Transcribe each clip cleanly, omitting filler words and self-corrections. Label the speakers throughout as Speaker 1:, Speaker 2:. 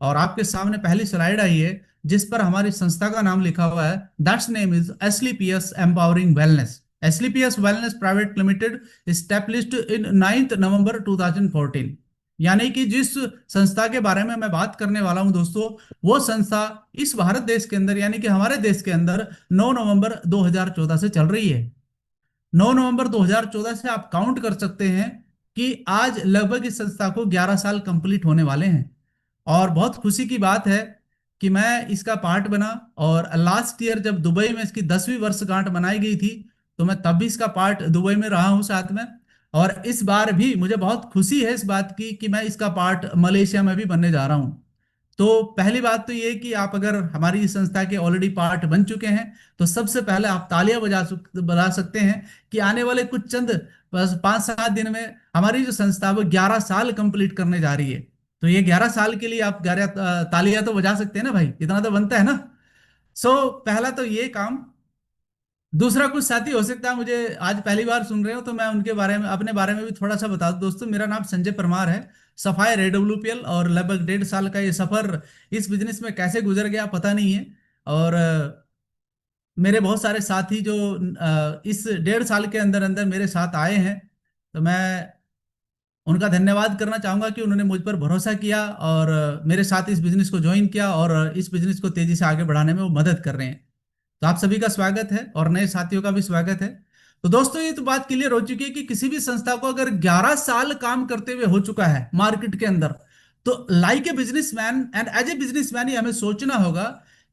Speaker 1: और आपके सामने पहली स्लाइड आई है जिस पर हमारी संस्था का नाम लिखा हुआ है। That's name is SLPS empowering wellness. SLPS wellness private limited established in 9 November 2014। यानी कि जिस संस्था के बारे में मैं बात करने वाला हूं दोस्तों, वो संस्था इस भारत देश के अंदर यानी कि हमारे देश के अंदर 9 नवंबर 2014 से चल रही है। 9 नवंबर 2014 से आप काउंट कर सकते हैं कि आज लगभग इस संस्था को 11 साल कंप्लीट होने वाले हैं। और बहुत खुशी की बात है कि मैं इसका पार्ट बना। और लास्ट ईयर जब दुबई में इसकी 10वीं वर्षगांठ मनाई गई थी, तो मैं तब भी इसका पार्ट दुबई में रहा हूं साथ में। और इस बार भी मुझे बहुत खुशी है इस बात की कि मैं इसका पार्ट मलेशिया में भी बनने जा रहा हूं। तो पहली बात तो ये कि आप अगर हमारी इस संस्था के ऑलरेडी पार्ट बन चुके हैं, तो सबसे पहले आप तालियां बजा सकते हैं कि आने वाले कुछ चंद बस 5-7 दिन में हमारी जो संस्था वो 11 साल कंप्लीट करने जा रही है। तो ये 11 साल के लिए आप 11 तालियां तो बजा सकते हैं ना भाई, इतना तो बनता है ना। पहला तो ये काम। दूसरा, कुछ साथी हो सकता है मुझे आज पहली बार सुन रहे हो, तो मैं उनके बारे में अपने बारे में भी थोड़ा सा बता दूं। दोस्तों, मेरा नाम संजय परमार है। सफायर AWPL और लगभग 1.5 साल का ये सफर इस बिजनेस में कैसे गुजर गया पता नहीं है। और मेरे बहुत सारे साथी जो इस 1.5 साल के अंदर अंदर मेरे साथ आए हैं, तो मैं उनका धन्यवाद करना चाहूंगा कि उन्होंने मुझ पर भरोसा किया और मेरे साथ इस बिजनेस को ज्वाइन किया और इस बिजनेस को तेजी से आगे बढ़ाने में वो मदद कर रहे हैं। तो आप सभी का स्वागत है और नए साथियों का भी स्वागत है। तो दोस्तों, ये तो बात क्लियर हो चुकी है कि किसी भी संस्था को अगर 11 साल काम करते हुए हो चुका है मार्केट के अंदर, तो like a businessman and as a businessman ही हमें सोचना होगा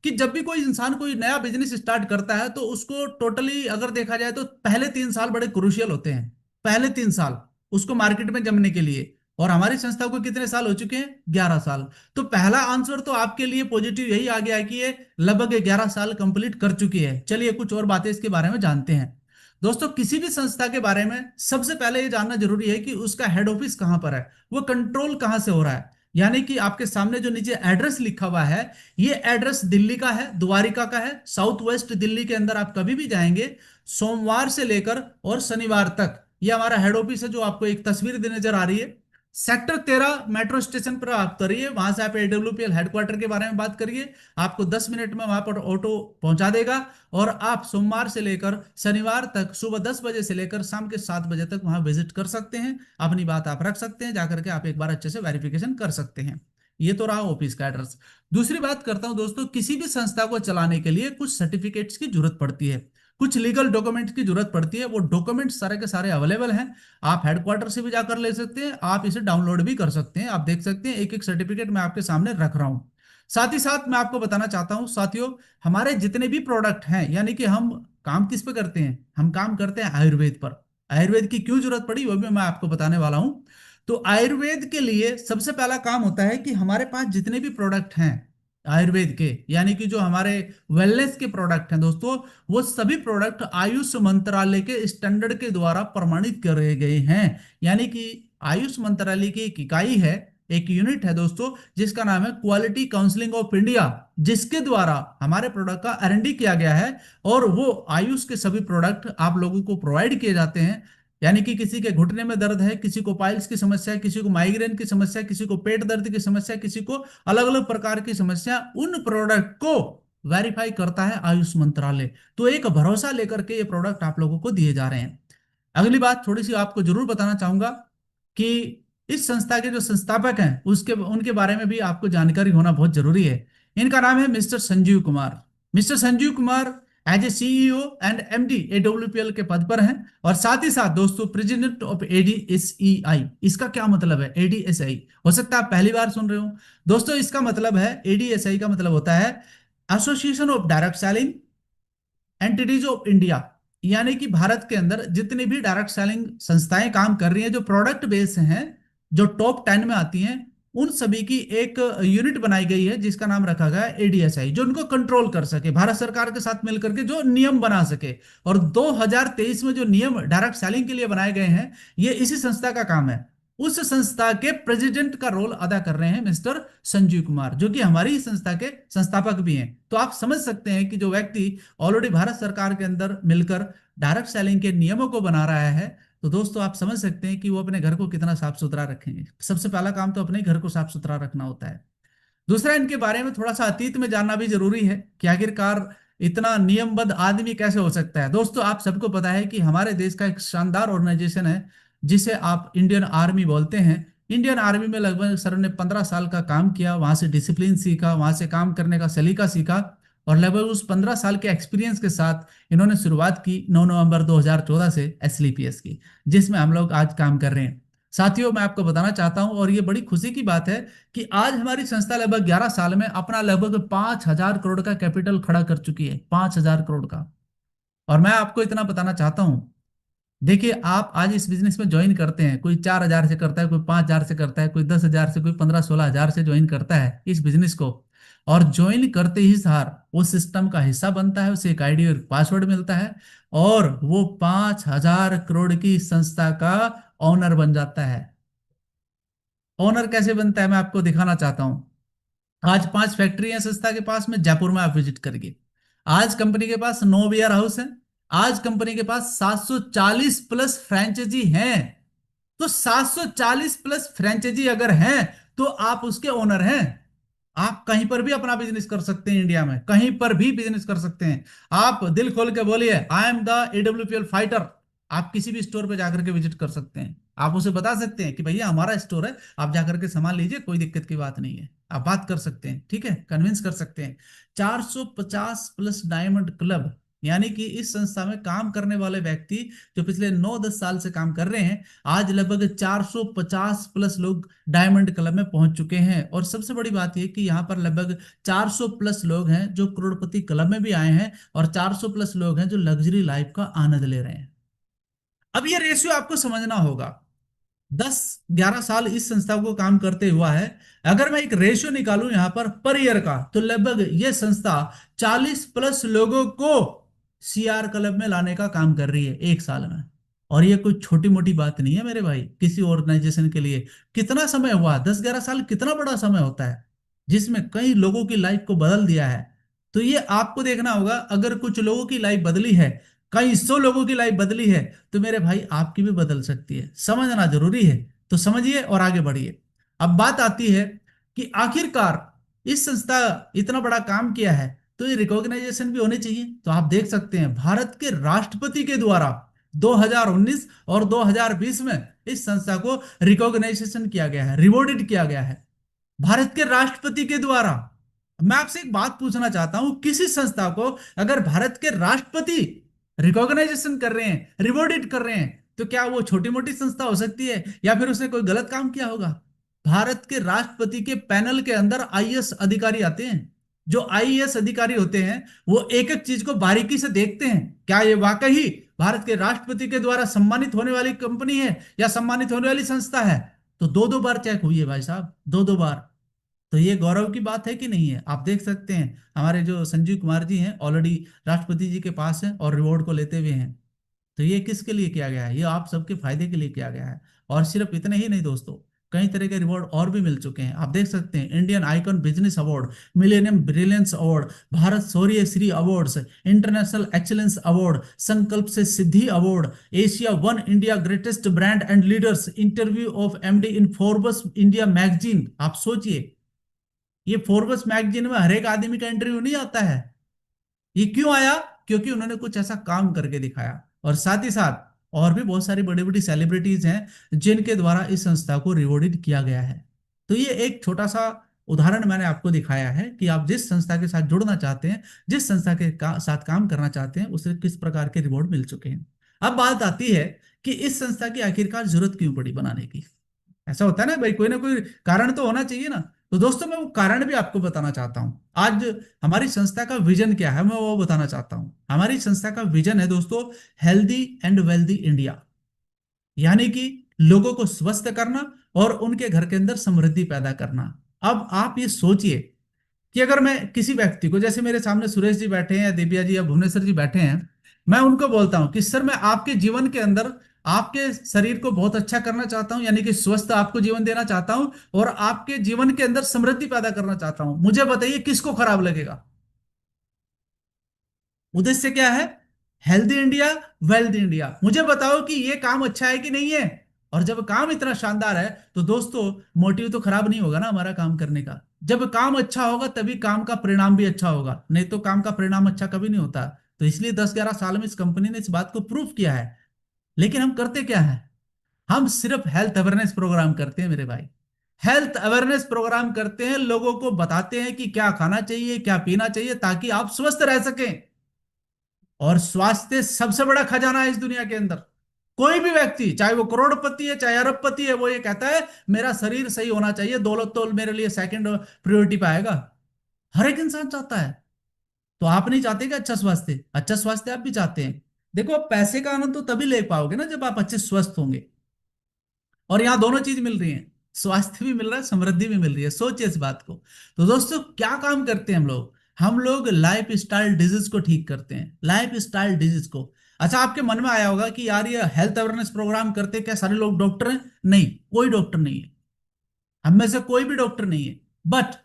Speaker 1: कि जब भी कोई इंसान कोई नया बिजनेस स्टार्ट करता है, तो उसको टोटली अगर देखा जाए तो पहले 3 साल बड़े क्रूशियल होते हैं। पहले 3 साल उसको मार्केट में जमने के लिए। और हमारी संस्था को कितने साल हो चुके हैं? 11 साल। तो पहला आंसर तो आपके लिए पॉजिटिव यही आ गया कि ये लगभग 11 साल कंप्लीट कर चुकी है। चलिए कुछ और बातें इसके बारे में जानते हैं। दोस्तों, किसी भी संस्था के बारे में सबसे पहले ये जानना जरूरी है कि उसका हेड ऑफिस कहां पर है, वो कंट्रोल कहां से हो रहा है। यानी कि आपके सामने जो नीचे एड्रेस लिखा हुआ है, ये एड्रेस दिल्ली का है, द्वारिका का है, साउथ वेस्ट दिल्ली के अंदर। आप कभी भी जाएंगे सोमवार से लेकर और शनिवार तक, ये हमारा हेड ऑफिस है जो आपको एक तस्वीर दे नजर आ रही है। सेक्टर 13 मेट्रो स्टेशन पर आप उतरिए, वहां से आप AWPL हेडक्वार्टर के बारे में बात करिए। आपको 10 मिनट में वहां पर ऑटो पहुंचा देगा। और आप सोमवार से लेकर शनिवार तक सुबह 10 बजे से लेकर शाम के 7 बजे तक वहां विजिट कर सकते हैं। अपनी बात आप रख सकते हैं, जाकर के आप एक बार अच्छे से वेरिफिकेशन कर सकते हैं। ये तो रहा ऑफिस का एड्रेस। दूसरी बात करता हूं दोस्तों, किसी भी संस्था को चलाने के लिए कुछ सर्टिफिकेट्स की जरूरत पड़ती है, कुछ लीगल डॉक्यूमेंट की जरूरत पड़ती है। वो डॉक्यूमेंट सारे के सारे अवेलेबल हैं। आप हेडक्वार्टर से भी जाकर ले सकते हैं, आप इसे डाउनलोड भी कर सकते हैं। आप देख सकते हैं एक एक सर्टिफिकेट मैं आपके सामने रख रहा हूं। साथ ही साथ मैं आपको बताना चाहता हूं साथियों, हमारे जितने भी प्रोडक्ट हैं, यानी कि हम काम किस पे करते हैं, हम काम करते हैं आयुर्वेद पर। आयुर्वेद की क्यों जरूरत पड़ी वो भी मैं आपको बताने वाला हूं। तो आयुर्वेद के लिए सबसे पहला काम होता है कि हमारे पास जितने भी प्रोडक्ट हैं आयुर्वेद के, यानी कि जो हमारे वेलनेस के प्रोडक्ट हैं दोस्तों, वो सभी प्रोडक्ट आयुष मंत्रालय के स्टैंडर्ड के द्वारा प्रमाणित करे गए हैं। यानी कि आयुष मंत्रालय की एक इकाई है, एक यूनिट है दोस्तों, जिसका नाम है क्वालिटी काउंसिलिंग ऑफ इंडिया, जिसके द्वारा हमारे प्रोडक्ट का R&D किया गया है। और वो आयुष के सभी प्रोडक्ट आप लोगों को प्रोवाइड किए जाते हैं। यानी कि किसी के घुटने में दर्द है, किसी को पाइल्स की समस्या है, किसी को माइग्रेन की समस्या, किसी को पेट दर्द की समस्या, किसी को अलग अलग प्रकार की समस्या, उन प्रोडक्ट को वेरीफाई करता है आयुष मंत्रालय। तो एक भरोसा लेकर के ये प्रोडक्ट आप लोगों को दिए जा रहे हैं। अगली बात थोड़ी सी आपको जरूर बताना चाहूंगा कि इस संस्था के जो संस्थापक हैं उसके उनके बारे में भी आपको जानकारी होना बहुत जरूरी है। इनका नाम है mister Sanjeev Kumar. Mister Sanjeev Kumar as a CEO and MD AWPL के पद पर हैं। और साथ ही साथ दोस्तों, प्रेसिडेंट ऑफ ADSEI। इसका क्या मतलब है ADSI? हो सकता है आप पहली बार सुन रहे हो। दोस्तों, इसका मतलब है, ADSI का मतलब होता है association of direct selling entities of India. यानी कि भारत के अंदर जितनी भी डायरेक्ट सेलिंग संस्थाएं काम कर रही हैं, जो प्रोडक्ट बेस हैं, जो टॉप 10 में आती हैं, उन सभी की एक यूनिट बनाई गई है जिसका नाम रखा गया है ADSI, जो उनको कंट्रोल कर सके, भारत सरकार के साथ मिलकर के जो नियम बना सके। और 2023 में जो नियम डायरेक्ट सेलिंग के लिए बनाए गए हैं, ये इसी संस्था का काम है। उस संस्था के प्रेसिडेंट का रोल अदा कर रहे हैं मिस्टर संजीव कुमार, जो कि हमारी ही संस्था के संस्थापक भी हैं। तो आप समझ सकते हैं कि जो व्यक्ति ऑलरेडी भारत सरकार के अंदर मिलकर डायरेक्ट सेलिंग के नियमों को बना रहा है, तो दोस्तों आप समझ सकते हैं कि वो अपने घर को कितना साफ सुथरा रखेंगे। सबसे पहला काम तो अपने घर को साफ सुथरा रखना होता है। दूसरा, इनके बारे में थोड़ा सा अतीत में जानना भी जरूरी है कि आखिरकार इतना नियमबद्ध आदमी कैसे हो सकता है। दोस्तों, आप सबको पता है कि हमारे देश का एक शानदार ऑर्गेनाइजेशन है जिसे आप इंडियन आर्मी बोलते हैं। इंडियन आर्मी में लगभग सर ने 15 साल का काम किया, वहां से डिसिप्लिन सीखा, वहां से काम करने का सलीका सीखा, और लगभग उस 15 साल के एक्सपीरियंस के साथ इन्होंने शुरुआत की 9 नवंबर 2014 से एसलीपीएस की, जिसमें हम लोग आज काम कर रहे हैं। साथियों, मैं आपको बताना चाहता हूं, और ये बड़ी खुशी की बात है कि आज हमारी संस्था लगभग 11 साल में अपना लगभग 5,000 करोड़ का कैपिटल खड़ा कर चुकी है, 5,000 करोड़ का। और मैं आपको इतना बताना चाहता हूं, देखिए, आप आज इस बिजनेस में ज्वाइन करते हैं, कोई 4,000 से करता है, कोई 5,000 से करता है, कोई 10,000 से, कोई 15-16 हजार से ज्वाइन करता है इस बिजनेस को। और ज्वाइन करते ही सार वो सिस्टम का हिस्सा बनता है, उसे एक आईडी और पासवर्ड मिलता है, और वो 5,000 करोड़ की संस्था का ओनर बन जाता है। ओनर कैसे बनता है, मैं आपको दिखाना चाहता हूं। आज 5 फैक्ट्री है संस्था के पास में, जयपुर में आप विजिट करिए। आज कंपनी के पास 9 वेयर हाउस है। आज कंपनी के पास 740 प्लस फ्रेंचाइजी हैं। तो 740 प्लस फ्रेंचाइजी अगर हैं, तो आप उसके ओनर हैं। आप कहीं पर भी अपना बिजनेस कर सकते हैं, इंडिया में कहीं पर भी बिजनेस कर सकते हैं। आप दिल खोल के बोलिए, I am the AWPL fighter. आप किसी भी स्टोर पे जाकर के विजिट कर सकते हैं। आप उसे बता सकते हैं कि भैया हमारा स्टोर है, आप जाकर के सामान लीजिए, कोई दिक्कत की बात नहीं है। आप बात कर सकते हैं, ठीक है, कन्विंस कर सकते हैं। 450 प्लस डायमंड क्लब, यानी कि इस संस्था में काम करने वाले व्यक्ति जो पिछले 9-10 साल से काम कर रहे हैं, आज लगभग 450 प्लस लोग डायमंड क्लब में पहुंच चुके हैं। और सबसे बड़ी बात यह कि यहाँ पर लगभग 400 प्लस लोग हैं जो करोड़पति क्लब में भी आए हैं, और 400 प्लस लोग हैं जो लग्जरी लाइफ का आनंद ले रहे हैं। अब ये रेशियो आपको समझना होगा। 10-11 साल इस संस्था को काम करते हुआ है। अगर मैं एक रेशियो निकालूं यहां पर ईयर का, तो लगभग ये संस्था 40 प्लस लोगों को सीआर क्लब में लाने का काम कर रही है 1 साल में। और ये कोई छोटी मोटी बात नहीं है मेरे भाई, किसी ऑर्गेनाइजेशन के लिए। कितना समय हुआ, 10-11 साल कितना बड़ा समय होता है, जिसमें कई लोगों की लाइफ को बदल दिया है। तो ये आपको देखना होगा, अगर कुछ लोगों की लाइफ बदली है, कई सौ लोगों की लाइफ बदली है, तो मेरे भाई आपकी भी बदल सकती है। समझना जरूरी है, तो समझिए और आगे बढ़िए। अब बात आती है कि आखिरकार इस संस्था इतना बड़ा काम किया है, तो ये रिकॉग्नाइजेशन भी होनी चाहिए। तो आप देख सकते हैं, भारत के राष्ट्रपति के द्वारा 2019 और 2020 में इस संस्था को रिकॉग्नाइजेशन किया गया है, रिवॉर्डेड किया गया है भारत के राष्ट्रपति के द्वारा। मैं आपसे एक बात पूछना चाहता हूं, किसी संस्था को अगर भारत के राष्ट्रपति रिकॉग्नाइजेशन कर रहे हैं, रिवॉर्डेड कर रहे हैं, तो क्या वो छोटी मोटी संस्था हो सकती है, या फिर उसने कोई गलत काम किया होगा? भारत के राष्ट्रपति के पैनल के अंदर आईएएस अधिकारी आते हैं। जो आईएएस अधिकारी होते हैं, वो एक एक चीज को बारीकी से देखते हैं, क्या ये वाकई भारत के राष्ट्रपति के द्वारा सम्मानित होने वाली कंपनी है या सम्मानित होने वाली संस्था है। तो दो दो बार चेक हुई है भाई साहब, दो दो बार। तो ये गौरव की बात है कि नहीं है? आप देख सकते हैं, हमारे जो संजीव कुमार जी हैं ऑलरेडी राष्ट्रपति जी के पास हैं और रिवॉर्ड को लेते हुए हैं। तो ये किसके लिए किया गया है? ये आप सबके फायदे के लिए किया गया है। और सिर्फ इतने ही नहीं दोस्तों, कई तरह के रिवॉर्ड और भी मिल चुके हैं। आप देख सकते हैं, Indian icon business award, millennium brilliance award, Bharat Shaurya Shri awards, international excellence award, Sankalp se Siddhi award, Asia one India greatest brand and leaders, interview of MD in Forbes India magazine. आप सोचिए, ये फोर्ब्स मैगजीन में हर एक आदमी का इंटरव्यू नहीं आता है। ये क्यों आया? क्योंकि उन्होंने कुछ ऐसा काम करके दिखाया। और साथ ही साथ और भी बहुत सारी बड़ी बड़ी सेलिब्रिटीज हैं जिनके द्वारा इस संस्था को रिवॉर्डेड किया गया है। तो ये एक छोटा सा उदाहरण मैंने आपको दिखाया है कि आप जिस संस्था के साथ जुड़ना चाहते हैं, जिस संस्था के साथ काम करना चाहते हैं, उसे किस प्रकार के रिवॉर्ड मिल चुके हैं। अब बात आती है कि इस संस्था की आखिरकार जरूरत क्यों पड़ी बनाने की। ऐसा होता है ना भाई, कोई ना कोई कारण तो होना चाहिए ना। तो दोस्तों, मैं वो कारण भी आपको बताना चाहता हूं। आज हमारी संस्था का विजन क्या है, मैं वो बताना चाहता हूं। हमारी संस्था का विजन है दोस्तों, हेल्दी एंड वेल्दी इंडिया। यानी कि लोगों को स्वस्थ करना और उनके घर के अंदर समृद्धि पैदा करना। अब आप ये सोचिए कि अगर मैं किसी व्यक्ति को, जैसे मेरे सामने सुरेश जी बैठे हैं या दिव्या जी या भुवनेश्वर जी बैठे हैं, मैं उनको बोलता हूं कि सर, मैं आपके जीवन के अंदर आपके शरीर को बहुत अच्छा करना चाहता हूं, यानी कि स्वस्थ आपको जीवन देना चाहता हूं, और आपके जीवन के अंदर समृद्धि पैदा करना चाहता हूं। मुझे बताइए किसको खराब लगेगा? उद्देश्य क्या है? Healthy India, wealth India. मुझे बताओ कि ये काम अच्छा है कि नहीं है? और जब काम इतना शानदार है, तो दोस्तों मोटिव तो खराब नहीं होगा ना हमारा काम करने का। जब काम अच्छा होगा तभी काम का परिणाम भी अच्छा होगा, नहीं तो काम का परिणाम अच्छा कभी नहीं होता। तो इसलिए 10-11 साल में इस कंपनी ने इस बात को प्रूव किया है। लेकिन हम करते क्या है, हम सिर्फ हेल्थ अवेयरनेस प्रोग्राम करते हैं मेरे भाई। हेल्थ अवेयरनेस प्रोग्राम करते हैं, लोगों को बताते हैं कि क्या खाना चाहिए क्या पीना चाहिए ताकि आप स्वस्थ रह सकें। और स्वास्थ्य सबसे बड़ा खजाना है इस दुनिया के अंदर। कोई भी व्यक्ति, चाहे वो करोड़पति है चाहे अरबपति है, वो ये कहता है मेरा शरीर सही होना चाहिए, दौलत तो मेरे लिए सेकंड प्रायोरिटी पे आएगा। हर एक इंसान चाहता है। तो आप नहीं चाहते कि अच्छा स्वास्थ्य, अच्छा स्वास्थ्य आप भी चाहते हैं। देखो, आप पैसे का आनंद तो तभी ले पाओगे ना जब आप अच्छे स्वस्थ होंगे। और यहाँ दोनों चीज मिल रही हैं, स्वास्थ्य भी मिल रहा है, समृद्धि भी मिल रही है। सोचिए इस बात को। तो दोस्तों, क्या काम करते हैं हम लोग? हम लोग लाइफ स्टाइल डिजीज को ठीक करते हैं, लाइफ स्टाइल डिजीज को। अच्छा, आपके मन में आया होगा कि यार ये हेल्थ अवेयरनेस प्रोग्राम करते क्या सारे लोग डॉक्टर हैं? नहीं, कोई डॉक्टर नहीं है। हम में से कोई भी डॉक्टर नहीं है। बट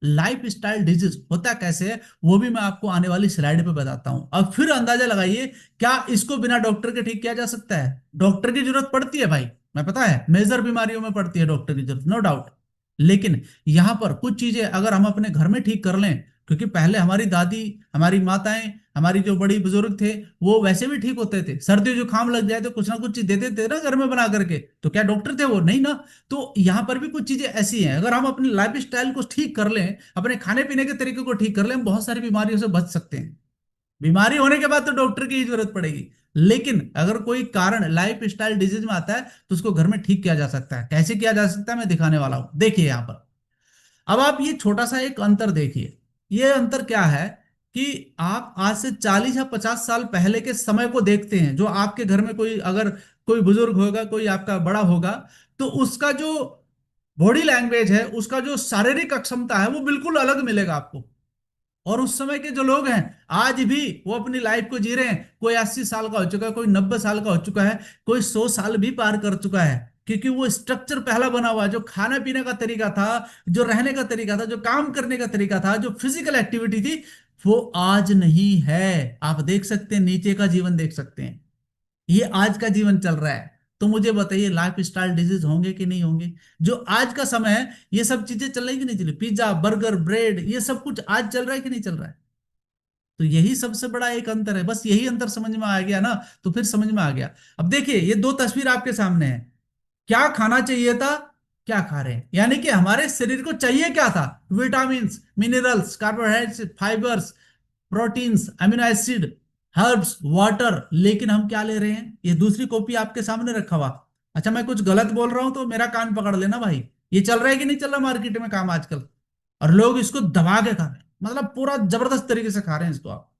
Speaker 1: लाइफ स्टाइल डिजीज होता कैसे है, वो भी मैं आपको आने वाली स्लाइड पे बताता हूं। अब फिर अंदाजा लगाइए, क्या इसको बिना डॉक्टर के ठीक किया जा सकता है? डॉक्टर की जरूरत पड़ती है भाई, मैं पता है मेजर बीमारियों में पड़ती है डॉक्टर की जरूरत, नो डाउट। लेकिन यहां पर कुछ चीजें अगर हम अपने घर में ठीक कर लें, क्योंकि पहले हमारी दादी, हमारी माताएं, हमारी जो बड़ी बुजुर्ग थे, वो वैसे भी ठीक होते थे। सर्दी जुकाम लग जाए तो कुछ ना कुछ चीज देते थे ना घर में बना करके। तो क्या डॉक्टर थे वो? नहीं ना। तो यहां पर भी कुछ चीजें ऐसी हैं, अगर हम अपने लाइफ स्टाइल को ठीक कर लें, अपने खाने पीने के तरीके को ठीक कर लें, हम बहुत सारी बीमारियों से बच सकते हैं। बीमारी होने के बाद तो डॉक्टर की ही जरूरत पड़ेगी। लेकिन अगर कोई कारण लाइफ स्टाइल डिजीज में आता है तो उसको घर में ठीक किया जा सकता है। कैसे किया जा सकता है, मैं दिखाने वाला हूं, देखिए यहां पर। अब आप ये छोटा सा एक अंतर देखिए। ये अंतर क्या है कि आप आज से 40 या 50 साल पहले के समय को देखते हैं, जो आपके घर में कोई अगर कोई बुजुर्ग होगा, कोई आपका बड़ा होगा, तो उसका जो बॉडी लैंग्वेज है, उसका जो शारीरिक अक्षमता है, वो बिल्कुल अलग मिलेगा आपको। और उस समय के जो लोग हैं आज भी वो अपनी लाइफ को जी रहे हैं। कोई 80 साल का हो चुका है, कोई 90 साल का हो चुका है, कोई 100 साल भी पार कर चुका है। क्योंकि वो स्ट्रक्चर पहला बना हुआ है, जो खाने पीने का तरीका था, जो रहने का तरीका था, जो काम करने का तरीका था, जो फिजिकल एक्टिविटी थी, वो आज नहीं है। आप देख सकते हैं, नीचे का जीवन देख सकते हैं, ये आज का जीवन चल रहा है। तो मुझे बताइए, लाइफ स्टाइल डिजीज होंगे कि नहीं होंगे? जो आज का समय है, ये सब चीजें चल रही कि नहीं चल रही? पिज्जा, बर्गर, ब्रेड, ये सब कुछ आज चल रहा है कि नहीं चल रहा है? तो यही सबसे बड़ा एक अंतर है। बस यही अंतर समझ में आ गया ना, तो फिर समझ में आ गया। अब देखिए, ये दो तस्वीर आपके सामने है। क्या खाना चाहिए था, क्या खा रहे हैं? यानी कि हमारे शरीर को चाहिए क्या था? Vitamins, minerals, carbohydrates, fibres, proteins, amino acid, herbs, water. लेकिन हम क्या ले रहे हैं? ये दूसरी कॉपी आपके सामने रखा हुआ। अच्छा, मैं कुछ गलत बोल रहा हूं तो मेरा कान पकड़ लेना भाई। ये चल रहा है कि नहीं चल रहा मार्केट में काम आजकल? और लोग इसको दबा के खा रहे हैं, मतलब पूरा जबरदस्त तरीके से खा रहे हैं इसको। आप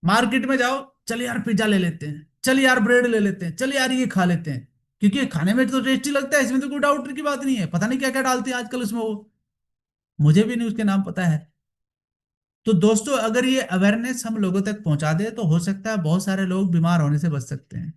Speaker 1: मार्केट में जाओ, चल यार पिज्जा ले लेते हैं, चल यार ब्रेड ले लेते हैं, चल यार ये खा लेते हैं, क्योंकि ये खाने में तो टेस्टी लगता है, इसमें तो कोई डाउट की बात नहीं है। पता नहीं क्या क्या डालते हैं आजकल उसमें वो, मुझे भी नहीं उसके नाम पता है। तो दोस्तों, अगर ये अवेयरनेस हम लोगों तक पहुंचा दे तो हो सकता है बहुत सारे लोग बीमार होने से बच सकते हैं।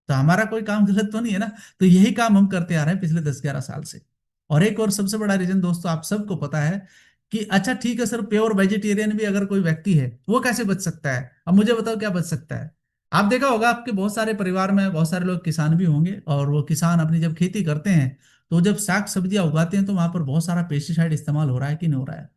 Speaker 1: तो हमारा कोई काम गलत तो नहीं है ना? तो यही काम हम करते आ रहे हैं पिछले 10-11 साल से। और एक और सबसे बड़ा रीजन दोस्तों, आप सबको पता है कि अच्छा ठीक है सर, प्योर वेजिटेरियन भी अगर कोई व्यक्ति है, वो कैसे बच सकता है? अब मुझे बताओ क्या बच सकता है। आप देखा होगा, आपके बहुत सारे परिवार में बहुत सारे लोग किसान भी होंगे, और वो किसान अपनी जब खेती करते हैं, तो जब साग सब्जियां उगाते हैं, तो वहां पर बहुत सारा पेस्टिसाइड इस्तेमाल हो रहा है कि नहीं हो रहा है?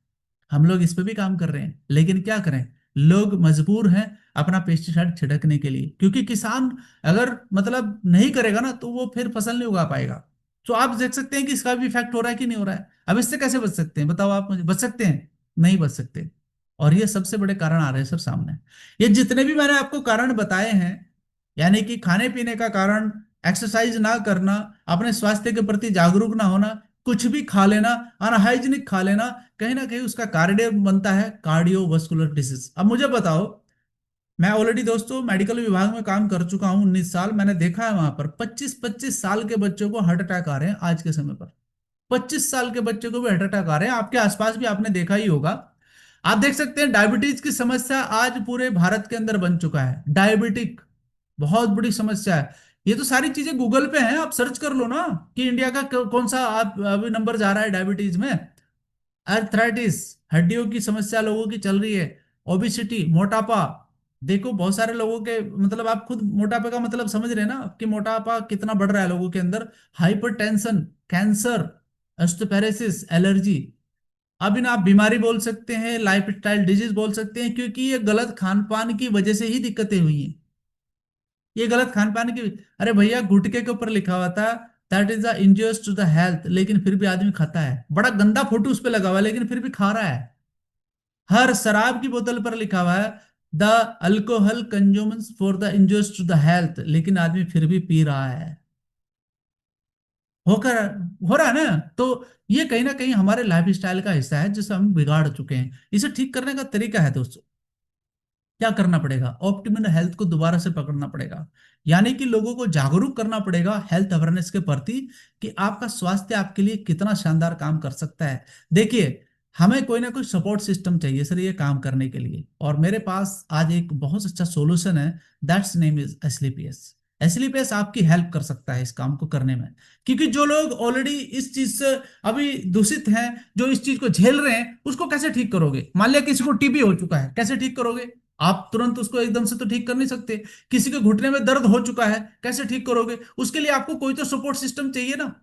Speaker 1: हम लोग इस पे भी काम कर रहे हैं, लेकिन क्या करें, लोग मजबूर हैं अपना पेस्टिसाइड छिड़कने के लिए, क्योंकि किसान अगर मतलब नहीं करेगा ना, तो वो फिर फसल नहीं उगा पाएगा। तो आप देख सकते हैं कि इसका भी इफेक्ट हो रहा है कि नहीं हो रहा है। अब इससे कैसे बच सकते हैं, बताओ आप मुझे? बच सकते हैं? नहीं बच सकते। और ये सबसे बड़े कारण आ रहे हैं सर सामने। ये जितने भी मैंने आपको कारण बताए हैं, यानी कि खाने पीने का कारण, एक्सरसाइज ना करना, अपने स्वास्थ्य के प्रति जागरूक ना होना, कुछ भी खा लेना, अनहाइजीनिक खा लेना, कहीं ना कहीं उसका कार्डियो बनता है, कार्डियोवास्कुलर डिसीज। अब मुझे बताओ, मैं ऑलरेडी दोस्तों मेडिकल विभाग में काम कर चुका हूं 19 साल। मैंने देखा है वहां पर 25-25 साल के बच्चों को हार्ट अटैक आ रहे हैं आज के समय पर। 25 साल के बच्चों को भी हार्ट अटैक आ रहे हैं, आपके आसपास भी आपने देखा ही होगा। आप देख सकते हैं, डायबिटीज की समस्या आज पूरे भारत के अंदर बन चुका है। डायबिटिक बहुत बड़ी समस्या है। ये तो सारी चीजें गूगल पे हैं, आप सर्च कर लो ना कि इंडिया का कौन सा आप अभी नंबर जा रहा है डायबिटीज में। अर्थराइटिस, हड्डियों की समस्या लोगों की चल रही है। ओबिसिटी, मोटापा, देखो बहुत सारे लोगों के, मतलब आप खुद मोटापे का मतलब समझ रहे हैं ना कि मोटापा कितना बढ़ रहा है लोगों के अंदर। Hypertension, cancer, osteoporosis allergy. अब इन आप बीमारी बोल सकते हैं, लाइफ स्टाइल डिजीज बोल सकते हैं, क्योंकि ये गलत खान पान की वजह से ही दिक्कतें हुई हैं। ये गलत खान पान की। अरे भैया, गुटखे के ऊपर लिखा हुआ था that is the injurious to the health, लेकिन फिर भी आदमी खाता है। बड़ा गंदा फोटो उस पर लगा हुआ है, लेकिन फिर भी खा रहा है। हर शराब की बोतल पर लिखा हुआ है the alcohol consumes for the injurious to the health, लेकिन आदमी फिर भी पी रहा है। होकर हो रहा है ना। तो ये कहीं ना कहीं हमारे लाइफ स्टाइल का हिस्सा है, जिसे हम बिगाड़ चुके हैं। इसे ठीक करने का तरीका है दोस्तों, क्या करना पड़ेगा, ऑप्टिमल हेल्थ को दोबारा से पकड़ना पड़ेगा। यानी कि लोगों को जागरूक करना पड़ेगा हेल्थ अवेयरनेस के प्रति, कि आपका स्वास्थ्य आपके लिए कितना शानदार काम कर सकता है। देखिए, हमें कोई ना कोई सपोर्ट सिस्टम चाहिए सर ये काम करने के लिए, और मेरे पास आज एक बहुत अच्छा सॉल्यूशन है। That's name is SLPS. SLPS आपकी हेल्प कर सकता है इस काम को करने में, क्योंकि जो लोग ऑलरेडी इस चीज से अभी दूषित हैं, जो इस चीज को झेल रहे हैं, उसको कैसे ठीक करोगे। मान लिया किसी को टीबी हो चुका है, कैसे ठीक करोगे। आप तुरंत उसको एकदम से तो ठीक कर नहीं सकते। किसी के घुटने में दर्द हो चुका है, कैसे ठीक करोगे। उसके लिए आपको कोई तो सपोर्ट सिस्टम चाहिए ना।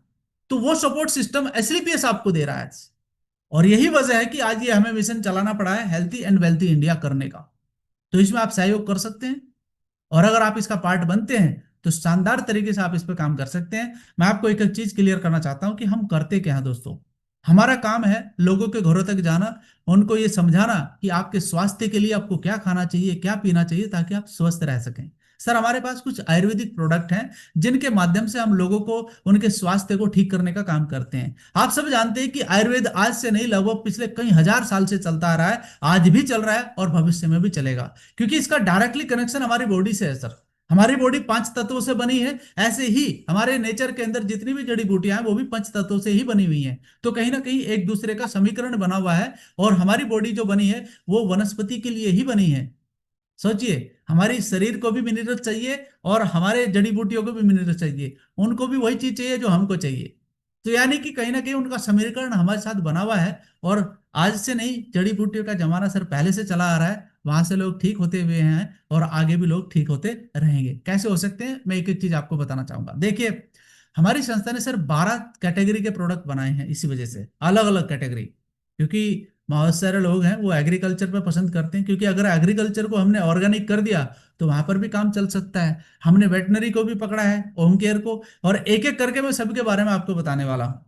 Speaker 1: तो वो सपोर्ट सिस्टम एसलीपीएस आपको दे रहा है। और यही वजह है कि आज ये हमें मिशन चलाना पड़ा है, हेल्थी एंड वेल्थी इंडिया करने का। तो इसमें आप सहयोग कर सकते हैं, और अगर आप इसका पार्ट बनते हैं तो शानदार तरीके से आप इस पर काम कर सकते हैं। मैं आपको एक एक चीज क्लियर करना चाहता हूं कि हम करते क्या हैं दोस्तों। हमारा काम है लोगों के घरों तक जाना, उनको ये समझाना कि आपके स्वास्थ्य के लिए आपको क्या खाना चाहिए, क्या पीना चाहिए, ताकि आप स्वस्थ रह सकें। सर, हमारे पास कुछ आयुर्वेदिक प्रोडक्ट हैं, जिनके माध्यम से हम लोगों को उनके स्वास्थ्य को ठीक करने का काम करते हैं। आप सब जानते हैं कि आयुर्वेद आज से नहीं, लगभग पिछले कई हजार साल से चलता आ रहा है, आज भी चल रहा है और भविष्य में भी चलेगा, क्योंकि इसका डायरेक्टली कनेक्शन हमारी बॉडी से है सर। हमारी बॉडी पांच तत्वों से बनी है, ऐसे ही हमारे नेचर के अंदर जितनी भी जड़ी बूटियां हैं वो भी पंच तत्वों से ही बनी हुई हैं। तो कहीं ना कहीं एक दूसरे का समीकरण बना हुआ है, और हमारी बॉडी जो बनी है वो वनस्पति के लिए ही बनी है। सोचिए, हमारी शरीर को भी मिनरल चाहिए, और हमारे जड़ी बूटियों को भी मिनरल चाहिए, उनको भी वही चीज चाहिए जो हमको चाहिए। तो यानी कि कहीं ना कहीं उनका समीकरण हमारे साथ बना हुआ है। और आज से नहीं, जड़ी बूटियों का जमाना सर पहले से चला आ रहा है, वहां से लोग ठीक होते हुए हैं, और आगे भी लोग ठीक होते रहेंगे। कैसे हो सकते हैं, मैं एक एक चीज आपको बताना चाहूंगा। देखिए, हमारी संस्था ने सर 12 कैटेगरी के प्रोडक्ट बनाए हैं, इसी वजह से अलग अलग कैटेगरी, क्योंकि बहुत सारे लोग हैं वो एग्रीकल्चर पे पसंद करते हैं, क्योंकि अगर एग्रीकल्चर को हमने ऑर्गेनिक कर दिया तो वहां पर भी काम चल सकता है। हमने वेटनरी को भी पकड़ा है, होम केयर को, और एक एक करके मैं सबके बारे में आपको बताने वाला हूँ।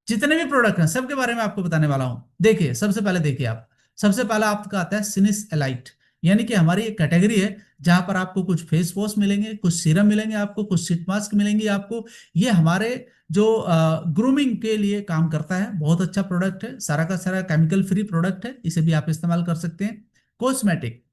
Speaker 1: जितने भी प्रोडक्ट हैं सबके बारे में आपको बताने वाला हूं। देखिए, सबसे पहले देखिए आप, सबसे पहला आपका आता है सिनिस एलाइट। यानी कि हमारी एक कैटेगरी है जहां पर आपको कुछ फेस वॉश मिलेंगे, कुछ सीरम मिलेंगे, आपको कुछ शीट मास्क मिलेंगी आपको। ये हमारे जो ग्रूमिंग के लिए काम करता है, बहुत अच्छा प्रोडक्ट है, सारा का सारा केमिकल फ्री प्रोडक्ट है, इसे भी आप इस्तेमाल कर सकते हैं। कॉस्मेटिक,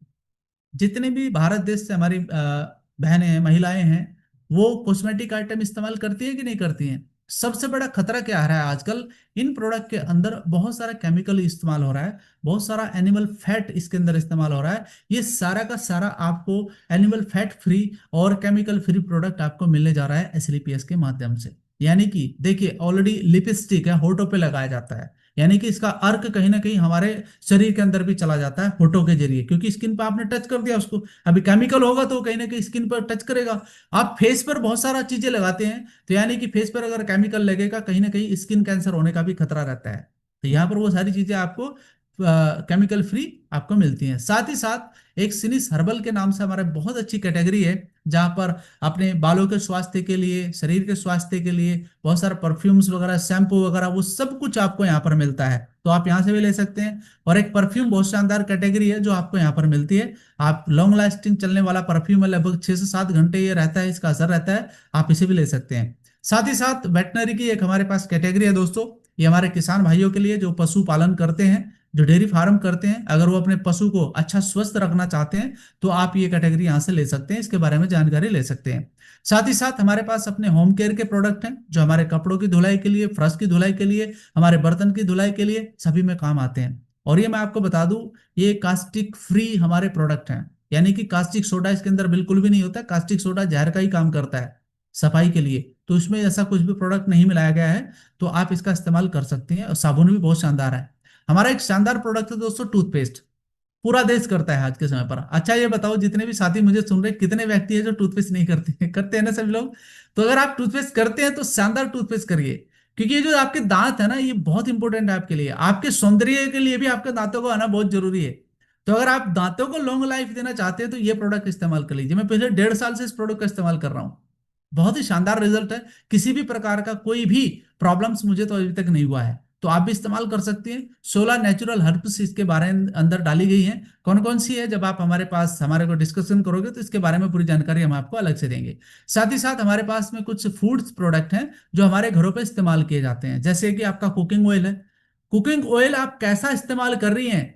Speaker 1: जितने भी भारत देश से हमारी बहनें हैं, महिलाएं हैं, वो कॉस्मेटिक आइटम इस्तेमाल करती है कि नहीं करती हैं। सबसे बड़ा खतरा क्या आ रहा है आजकल, इन प्रोडक्ट के अंदर बहुत सारा केमिकल इस्तेमाल हो रहा है, बहुत सारा एनिमल फैट इसके अंदर इस्तेमाल हो रहा है। ये सारा का सारा आपको एनिमल फैट फ्री और केमिकल फ्री प्रोडक्ट आपको मिलने जा रहा है एसलीपीएस के माध्यम से। यानी कि देखिए, ऑलरेडी लिपस्टिक है, होठों पे लगाया जाता है, यानी कि इसका अर्क कहीं ना कहीं हमारे शरीर के अंदर भी चला जाता है होठों के जरिए, क्योंकि स्किन पर आपने टच कर दिया उसको। अभी केमिकल होगा तो कहीं ना कहीं स्किन पर टच करेगा। आप फेस पर बहुत सारा चीजें लगाते हैं, तो यानी कि फेस पर अगर केमिकल लगेगा, कहीं ना कहीं स्किन कैंसर होने का भी खतरा रहता है। तो यहाँ पर वो सारी चीजें आपको केमिकल फ्री आपको मिलती हैं। साथ ही साथ एक सिनिस हर्बल के नाम से हमारा बहुत अच्छी कैटेगरी है, जहां पर अपने बालों के स्वास्थ्य के लिए, शरीर के स्वास्थ्य के लिए बहुत सारे परफ्यूम्स वगैरह, शैम्पू वगैरह, वो सब कुछ आपको यहाँ पर मिलता है। तो आप यहाँ से भी ले सकते हैं। और एक परफ्यूम बहुत शानदार कैटेगरी है जो आपको यहाँ पर मिलती है। आप लॉन्ग लास्टिंग चलने वाला परफ्यूम है, लगभग 6 से 7 घंटे ये रहता है, इसका असर रहता है। आप इसे भी ले सकते हैं। साथ ही साथ वेटनरी की एक हमारे पास कैटेगरी है दोस्तों। ये हमारे किसान भाइयों के लिए जो पशु पालन करते हैं, जो डेयरी फार्म करते हैं, अगर वो अपने पशु को अच्छा स्वस्थ रखना चाहते हैं, तो आप ये कैटेगरी यहाँ से ले सकते हैं, इसके बारे में जानकारी ले सकते हैं। साथ ही साथ हमारे पास अपने होम केयर के प्रोडक्ट हैं, जो हमारे कपड़ों की धुलाई के लिए, फर्श की धुलाई के लिए, हमारे बर्तन की धुलाई के लिए, सभी में काम आते हैं। और ये मैं आपको बता दूं, ये कास्टिक फ्री हमारे प्रोडक्ट हैं। यानी कि कास्टिक सोडा इसके अंदर बिल्कुल भी नहीं होता। कास्टिक सोडा जहर का ही काम करता है सफाई के लिए, तो इसमें ऐसा कुछ भी प्रोडक्ट नहीं मिलाया गया है। तो आप इसका इस्तेमाल कर सकते हैं, और साबुन भी बहुत शानदार है। हमारा एक शानदार प्रोडक्ट है दोस्तों, टूथपेस्ट। पूरा देश करता है आज के समय पर। अच्छा, ये बताओ, जितने भी साथी मुझे सुन रहे, कितने व्यक्ति है जो टूथपेस्ट नहीं करते हैं। करते हैं ना सभी लोग। तो अगर आप टूथपेस्ट करते हैं तो शानदार टूथपेस्ट करिए, क्योंकि ये जो आपके दांत है ना, ये बहुत इंपॉर्टेंट है आपके लिए, आपके सौंदर्य के लिए भी आपके दांतों को आना बहुत जरूरी है। तो अगर आप दांतों को लॉन्ग लाइफ देना चाहते हैं तो ये प्रोडक्ट इस्तेमाल कर लीजिए। मैं पिछले 1.5 साल से इस प्रोडक्ट का इस्तेमाल कर रहा हूँ। बहुत ही शानदार रिजल्ट है। किसी भी प्रकार का कोई भी प्रॉब्लम्स मुझे तो अभी तक नहीं हुआ है। तो आप भी इस्तेमाल कर सकते हैं। 16 नेचुरल हर्ब्स इसके बारे में अंदर डाली गई हैं। कौन कौन सी है, जब आप हमारे पास हमारे को डिस्कशन करोगे तो इसके बारे में पूरी जानकारी हम आपको अलग से देंगे। साथ ही साथ हमारे पास में कुछ फूड्स प्रोडक्ट हैं जो हमारे घरों पे इस्तेमाल किए जाते हैं, जैसे कि आपका कुकिंग ऑयल है। कुकिंग ऑयल आप कैसा इस्तेमाल कर रही हैं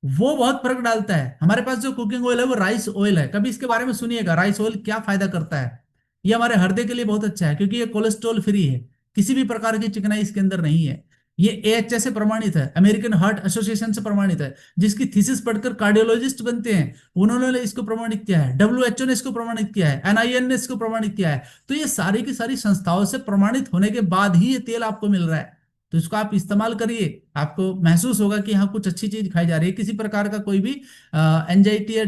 Speaker 1: वो बहुत फर्क डालता है। हमारे पास जो कुकिंग ऑयल है वो राइस ऑयल है। कभी इसके बारे में सुनिएगा, राइस ऑयल क्या फायदा करता है। ये हमारे हृदय के लिए बहुत अच्छा है क्योंकि ये कोलेस्ट्रॉल फ्री है। किसी भी प्रकार की चिकनाई इसके अंदर नहीं है। ये AHA से प्रमाणित है, अमेरिकन हार्ट एसोसिएशन से प्रमाणित है, जिसकी थीसिस पढ़कर कार्डियोलॉजिस्ट बनते हैं उन्होंने इसको प्रमाणित किया है। WHO ने इसको प्रमाणित किया है, NIN ने इसको प्रमाणित किया है। तो ये सारी की सारी संस्थाओं से प्रमाणित होने के बाद ही ये तेल आपको मिल रहा है। तो इसको आप इस्तेमाल करिए, आपको महसूस होगा कि हाँ कुछ अच्छी चीज खाई जा रही है। किसी प्रकार का कोई भी एंजाइटी या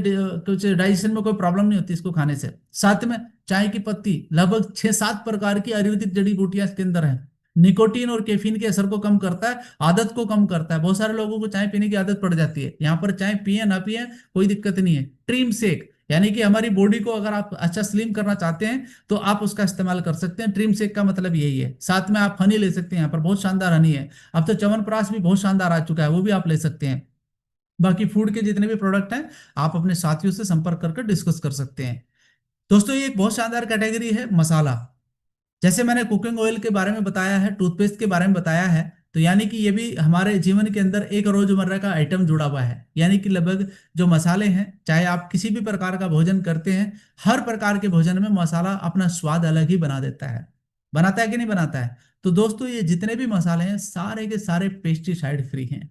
Speaker 1: कुछ डाइजेशन में कोई प्रॉब्लम नहीं होती इसको खाने से। साथ में चाय की पत्ती, लगभग 6-7 प्रकार की आयुर्वेदिक जड़ी बूटियां इसके अंदर हैं। निकोटीन और कैफीन के असर को कम करता है, आदत को कम करता है। बहुत सारे लोगों को चाय पीने की आदत पड़ जाती है, यहाँ पर चाय पिए ना पिए कोई दिक्कत नहीं है। ट्रीम शेक, यानी कि हमारी बॉडी को अगर आप अच्छा स्लिम करना चाहते हैं तो आप उसका इस्तेमाल कर सकते हैं। ट्रिम शेक का मतलब यही है। साथ में आप हनी ले सकते हैं, यहाँ पर बहुत शानदार हनी है। अब तो च्यवनप्राश भी बहुत शानदार आ चुका है, वो भी आप ले सकते हैं। बाकी फूड के जितने भी प्रोडक्ट हैं आप अपने साथियों से संपर्क करके डिस्कस कर सकते हैं। दोस्तों ये एक बहुत शानदार कैटेगरी है मसाला। जैसे मैंने कुकिंग ऑयल के बारे में बताया है, टूथपेस्ट के बारे में बताया है, तो यानी कि ये भी हमारे जीवन के अंदर एक रोजमर्रा का आइटम जुड़ा हुआ है। यानी कि लगभग जो मसाले हैं, चाहे आप किसी भी प्रकार का भोजन करते हैं, हर प्रकार के भोजन में मसाला अपना स्वाद अलग ही बना देता है। बनाता है कि नहीं बनाता है। तो दोस्तों ये जितने भी मसाले हैं सारे के सारे पेस्टिसाइड फ्री हैं।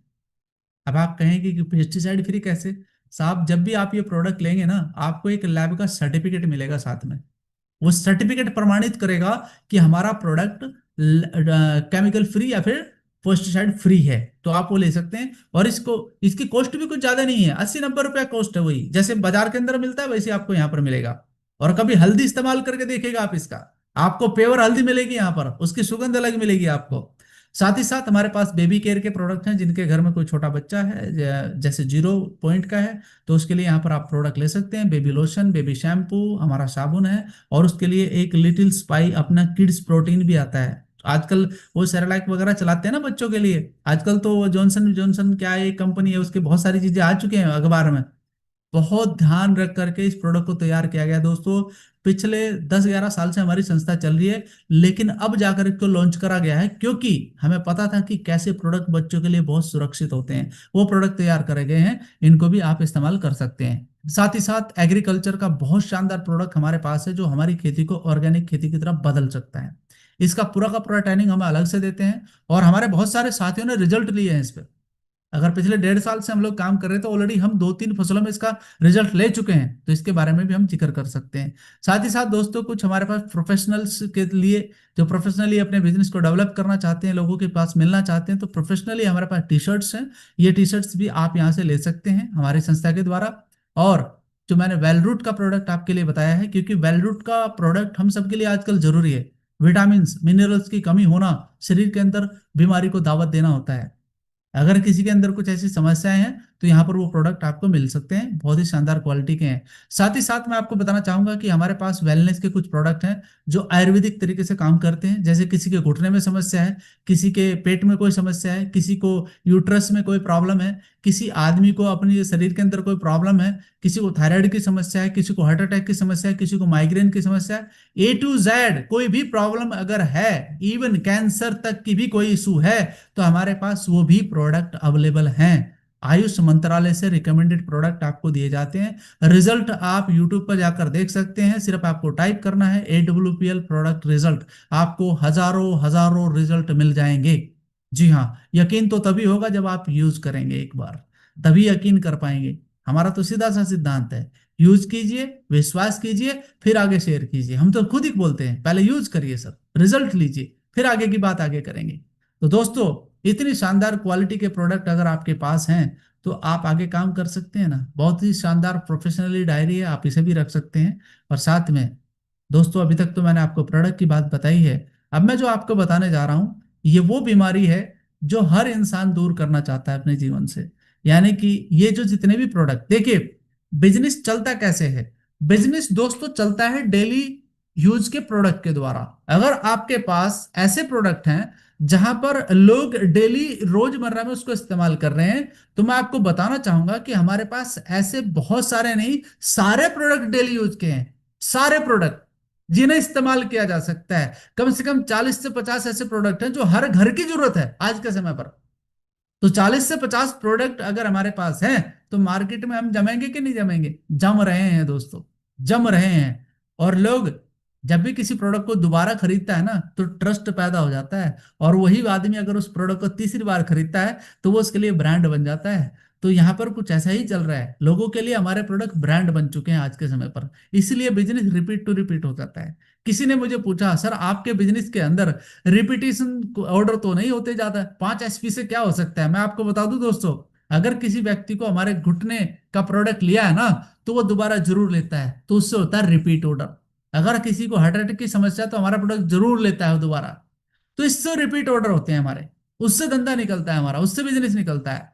Speaker 1: अब आप कहेंगे कि पेस्टिसाइड फ्री कैसे। साहब जब भी आप ये प्रोडक्ट लेंगे ना, आपको एक लैब का सर्टिफिकेट मिलेगा साथ में। वो सर्टिफिकेट प्रमाणित करेगा कि हमारा प्रोडक्ट केमिकल फ्री या फिर पेस्टिसाइड फ्री है। तो आप वो ले सकते हैं। और इसको इसकी कॉस्ट भी कुछ ज्यादा नहीं है, 80-90 रुपया कॉस्ट है। वही जैसे बाजार के अंदर मिलता है वैसे आपको यहाँ पर मिलेगा। और कभी हल्दी इस्तेमाल करके देखिएगा आप इसका, आपको प्योर हल्दी मिलेगी यहाँ पर, उसकी सुगंध अलग मिलेगी आपको। साथ ही साथ हमारे पास बेबी केयर के प्रोडक्ट हैं, जिनके घर में कोई छोटा बच्चा है जैसे 0 पॉइंट का है, तो उसके लिए यहाँ पर आप प्रोडक्ट ले सकते हैं। बेबी लोशन, बेबी शैम्पू, हमारा साबुन है। और उसके लिए एक लिटिल स्पाई अपना किड्स प्रोटीन भी आता है। आजकल वो सेरेलैक वगैरह चलाते हैं ना बच्चों के लिए, आजकल तो वो जॉनसन जॉनसन क्या एक कंपनी है, उसके बहुत सारी चीजें आ चुके हैं अखबार में। बहुत ध्यान रख करके इस प्रोडक्ट को तैयार किया गया दोस्तों। पिछले 10-11 साल से हमारी संस्था चल रही है, लेकिन अब जाकर इसको लॉन्च करा गया है क्योंकि हमें पता था कि कैसे प्रोडक्ट बच्चों के लिए बहुत सुरक्षित होते हैं। वो प्रोडक्ट तैयार करे गए हैं, इनको भी आप इस्तेमाल कर सकते हैं। साथ ही साथ एग्रीकल्चर का बहुत शानदार प्रोडक्ट हमारे पास है जो हमारी खेती को ऑर्गेनिक खेती की तरफ बदल सकता है। इसका पूरा का पूरा ट्रेनिंग हम अलग से देते हैं और हमारे बहुत सारे साथियों ने रिजल्ट लिए हैं इस पे। अगर पिछले 1.5 साल से हम लोग काम कर रहे हैं तो ऑलरेडी हम 2-3 फसलों में इसका रिजल्ट ले चुके हैं, तो इसके बारे में भी हम जिक्र कर सकते हैं। साथ ही साथ दोस्तों कुछ हमारे पास प्रोफेशनल्स के लिए, जो प्रोफेशनली अपने बिजनेस को डेवलप करना चाहते हैं, लोगों के पास मिलना चाहते हैं, तो प्रोफेशनली हमारे पास टी शर्ट्स हैं। ये टी शर्ट्स भी आप यहाँ से ले सकते हैं हमारी संस्था के द्वारा। और जो मैंने वेलरूट का प्रोडक्ट आपके लिए बताया है, क्योंकि वेलरूट का प्रोडक्ट हम सबके लिए आजकल जरूरी है। विटामिन मिनरल्स की कमी होना शरीर के अंदर बीमारी को दावत देना होता है। अगर किसी के अंदर कुछ ऐसी समस्याएं हैं तो यहाँ पर वो प्रोडक्ट आपको मिल सकते हैं, बहुत ही शानदार क्वालिटी के हैं। साथ ही साथ मैं आपको बताना चाहूंगा कि हमारे पास वेलनेस के कुछ प्रोडक्ट हैं जो आयुर्वेदिक तरीके से काम करते हैं। जैसे किसी के घुटने में समस्या है, किसी के पेट में कोई समस्या है, किसी को यूट्रस में कोई प्रॉब्लम है, किसी आदमी को अपने शरीर के अंदर कोई प्रॉब्लम है, किसी को थायराइड की समस्या है, किसी को हार्ट अटैक की समस्या है, किसी को माइग्रेन की समस्या है, A to Z कोई भी प्रॉब्लम अगर है, इवन कैंसर तक की भी कोई इशू है, तो हमारे पास वो भी प्रोडक्ट अवेलेबल हैं। आयुष मंत्रालय से रिकमेंडेड प्रोडक्ट आपको दिए जाते हैं। रिजल्ट आप यूट्यूब पर जाकर देख सकते हैं, सिर्फ आपको टाइप करना है AWPL प्रोडक्ट रिजल्ट, आपको हजारों हजारों रिजल्ट मिल जाएंगे। जी हाँ, यकीन तो तभी होगा जब आप यूज करेंगे एक बार, तभी यकीन कर पाएंगे। हमारा तो सीधा सा सिद्धांत है, यूज कीजिए, विश्वास कीजिए, फिर आगे शेयर कीजिए। हम तो खुद ही बोलते हैं पहले यूज करिए सर, रिजल्ट लीजिए, फिर आगे की बात आगे करेंगे। तो दोस्तों इतनी शानदार क्वालिटी के प्रोडक्ट अगर आपके पास हैं तो आप आगे काम कर सकते हैं ना। बहुत ही शानदार प्रोफेशनली डायरी है, आप इसे भी रख सकते हैं। और साथ में दोस्तों अभी तक तो मैंने आपको प्रोडक्ट की बात बताई है, अब मैं जो आपको बताने जा रहा हूँ ये वो बीमारी है जो हर इंसान दूर करना चाहता है अपने जीवन से। यानी कि ये जो जितने भी प्रोडक्ट, देखिए बिजनेस चलता कैसे है। बिजनेस दोस्तों चलता है डेली यूज के प्रोडक्ट के द्वारा। अगर आपके पास ऐसे प्रोडक्ट हैं जहां पर लोग डेली रोजमर्रा में उसको इस्तेमाल कर रहे हैं, तो मैं आपको बताना चाहूंगा कि हमारे पास ऐसे बहुत सारे नहीं, सारे प्रोडक्ट डेली यूज के हैं। सारे प्रोडक्ट जिन्हें इस्तेमाल किया जा सकता है, कम से कम 40 से 50 ऐसे प्रोडक्ट हैं जो हर घर की जरूरत है आज के समय पर। तो 40 से 50 प्रोडक्ट अगर हमारे पास हैं, तो मार्केट में हम जमेंगे कि नहीं जमेंगे? जम रहे हैं दोस्तों, जम रहे हैं। और लोग जब भी किसी प्रोडक्ट को दोबारा खरीदता है ना, तो ट्रस्ट पैदा हो जाता है। और वही आदमी अगर उस प्रोडक्ट को तीसरी बार खरीदता है, तो वो उसके लिए ब्रांड बन जाता है। तो यहाँ पर कुछ ऐसा ही चल रहा है, लोगों के लिए हमारे प्रोडक्ट ब्रांड बन चुके हैं आज के समय पर। इसलिए बिजनेस रिपीट टू रिपीट हो जाता है। किसी ने मुझे पूछा, सर आपके बिजनेस के अंदर रिपीटेशन ऑर्डर तो नहीं होते ज्यादा, 5 एसपी से क्या हो सकता है? मैं आपको बता दूं दोस्तों, अगर किसी व्यक्ति को हमारे घुटने का प्रोडक्ट लिया है ना, तो वो दोबारा जरूर लेता है, तो उससे होता है रिपीट ऑर्डर। अगर किसी को हार्ट अटैक की समस्या है, तो हमारा प्रोडक्ट जरूर लेता है वो दोबारा। तो इससे रिपीट ऑर्डर होते हैं हमारे, उससे धंधा निकलता है हमारा, उससे बिजनेस निकलता है।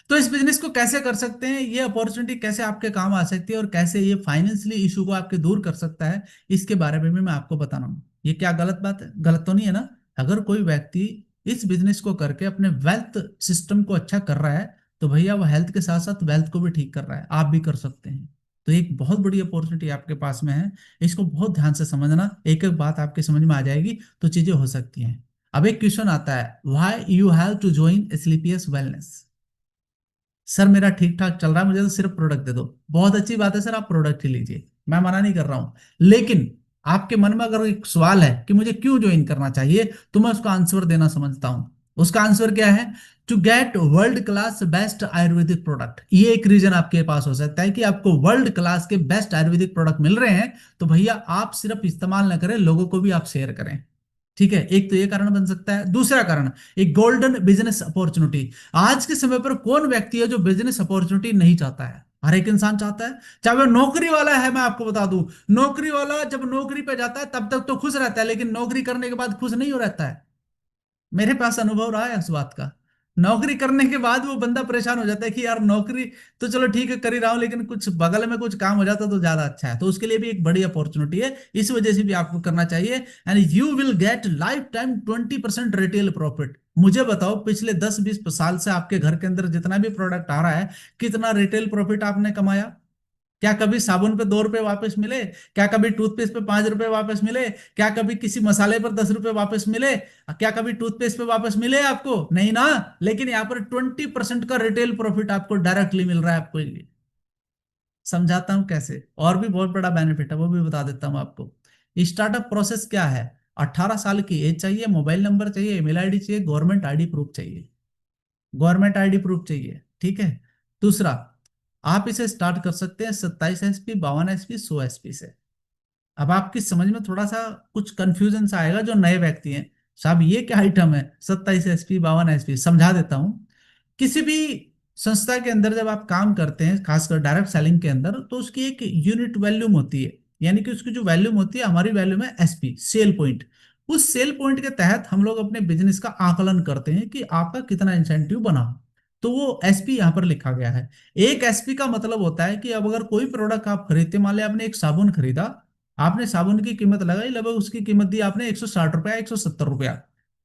Speaker 1: तो इस बिजनेस को कैसे कर सकते हैं, ये अपॉर्चुनिटी कैसे आपके काम आ सकती है, और कैसे ये फाइनेंशियली इशू को आपके दूर कर सकता है, इसके बारे में भी मैं आपको बता रहा हूँ। ये क्या गलत बात है? गलत तो नहीं है ना? अगर कोई व्यक्ति इस बिजनेस को करके अपने वेल्थ सिस्टम को अच्छा कर रहा है, तो भैया वो हेल्थ के साथ साथ वेल्थ को भी ठीक कर रहा है, आप भी कर सकते हैं। तो एक बहुत बड़ी अपॉर्चुनिटी आपके पास में है। इसको बहुत ध्यान से समझना, एक एक बात आपके समझ में आ जाएगी तो चीजें हो सकती हैं। अब एक क्वेश्चन आता है, why you have to join Asclepius Wellness? Sir मेरा ठीक ठाक चल रहा है, मुझे तो सिर्फ प्रोडक्ट दे दो। बहुत अच्छी बात है सर, आप प्रोडक्ट ही लीजिए, मैं मना नहीं कर रहा हूं। लेकिन आपके मन में अगर एक सवाल है कि मुझे क्यों ज्वाइन करना चाहिए, तो मैं उसका आंसर देना समझता हूं। उसका आंसर क्या है? To get world class best ayurvedic product. ये एक रीजन आपके पास हो सकता है कि आपको वर्ल्ड क्लास के बेस्ट आयुर्वेदिक प्रोडक्ट मिल रहे हैं, तो भैया आप सिर्फ इस्तेमाल ना करें, लोगों को भी आप शेयर करें। ठीक है, एक तो ये कारण बन सकता है। दूसरा कारण, एक गोल्डन बिजनेस अपॉर्चुनिटी। आज के समय पर कौन व्यक्ति है जो बिजनेस अपॉर्चुनिटी नहीं चाहता है? हर एक इंसान चाहता है, चाहे वो नौकरी वाला है। मैं आपको बता दूं, नौकरी वाला जब नौकरी पे जाता है तब तक तो खुश रहता है, लेकिन नौकरी करने के बाद खुश नहीं हो रहता है। मेरे पास अनुभव रहा है उस बात का। नौकरी करने के बाद वो बंदा परेशान हो जाता है कि यार नौकरी तो चलो ठीक है कर ही रहा हूं, लेकिन कुछ बगल में कुछ काम हो जाता तो ज्यादा अच्छा है। तो उसके लिए भी एक बड़ी अपॉर्चुनिटी है, इस वजह से भी आपको करना चाहिए। And you will gate life time 20% retail profit. मुझे बताओ, पिछले 10-20 साल से आपके घर के अंदर जितना भी प्रोडक्ट आ रहा है, कितना रिटेल प्रॉफिट आपने कमाया? क्या कभी साबुन पे 2 रुपए वापस मिले? क्या कभी टूथपेस्ट पे 5 रुपए वापस मिले? क्या कभी किसी मसाले पर 10 रुपए वापस मिले? क्या कभी टूथपेस्ट पे वापस मिले आपको? नहीं ना। लेकिन यहाँ पर 20% का रिटेल प्रॉफिट आपको डायरेक्टली मिल रहा है आपको। ये समझाता हूं कैसे, और भी बहुत बड़ा बेनिफिट है, वो भी बता देता हूं आपको। स्टार्टअप प्रोसेस क्या है? 18 साल की एज चाहिए, मोबाइल नंबर चाहिए, ईमेल आईडी चाहिए, गवर्नमेंट आईडी प्रूफ चाहिए। गवर्नमेंट आईडी प्रूफ चाहिए, ठीक है। दूसरा, आप इसे स्टार्ट कर सकते हैं 27 एसपी, 52 एसपी, 100 एसपी से। अब आपकी समझ में थोड़ा सा कुछ कंफ्यूजन सा आएगा जो नए व्यक्ति हैं, साहब ये क्या आइटम है 27 एसपी, 52 एसपी? समझा देता हूं। किसी भी संस्था के अंदर जब आप काम करते हैं, खासकर डायरेक्ट सेलिंग के अंदर, तो उसकी एक यूनिट वैल्यूम होती है। यानी कि उसकी जो वैल्यूम होती है, हमारी वैल्यूम है एसपी, सेल पॉइंट। उस सेल पॉइंट के तहत हम लोग अपने बिजनेस का आकलन करते हैं कि आपका कितना इंसेंटिव बना। तो वो एसपी यहाँ पर लिखा गया है। एक एसपी का मतलब होता है कि अब अगर कोई प्रोडक्ट आप खरीदते, मान लिया आपने एक साबुन खरीदा, आपने साबुन की कीमत लगाई, लगभग उसकी कीमत दी आपने 160 रुपया, 170 रुपया।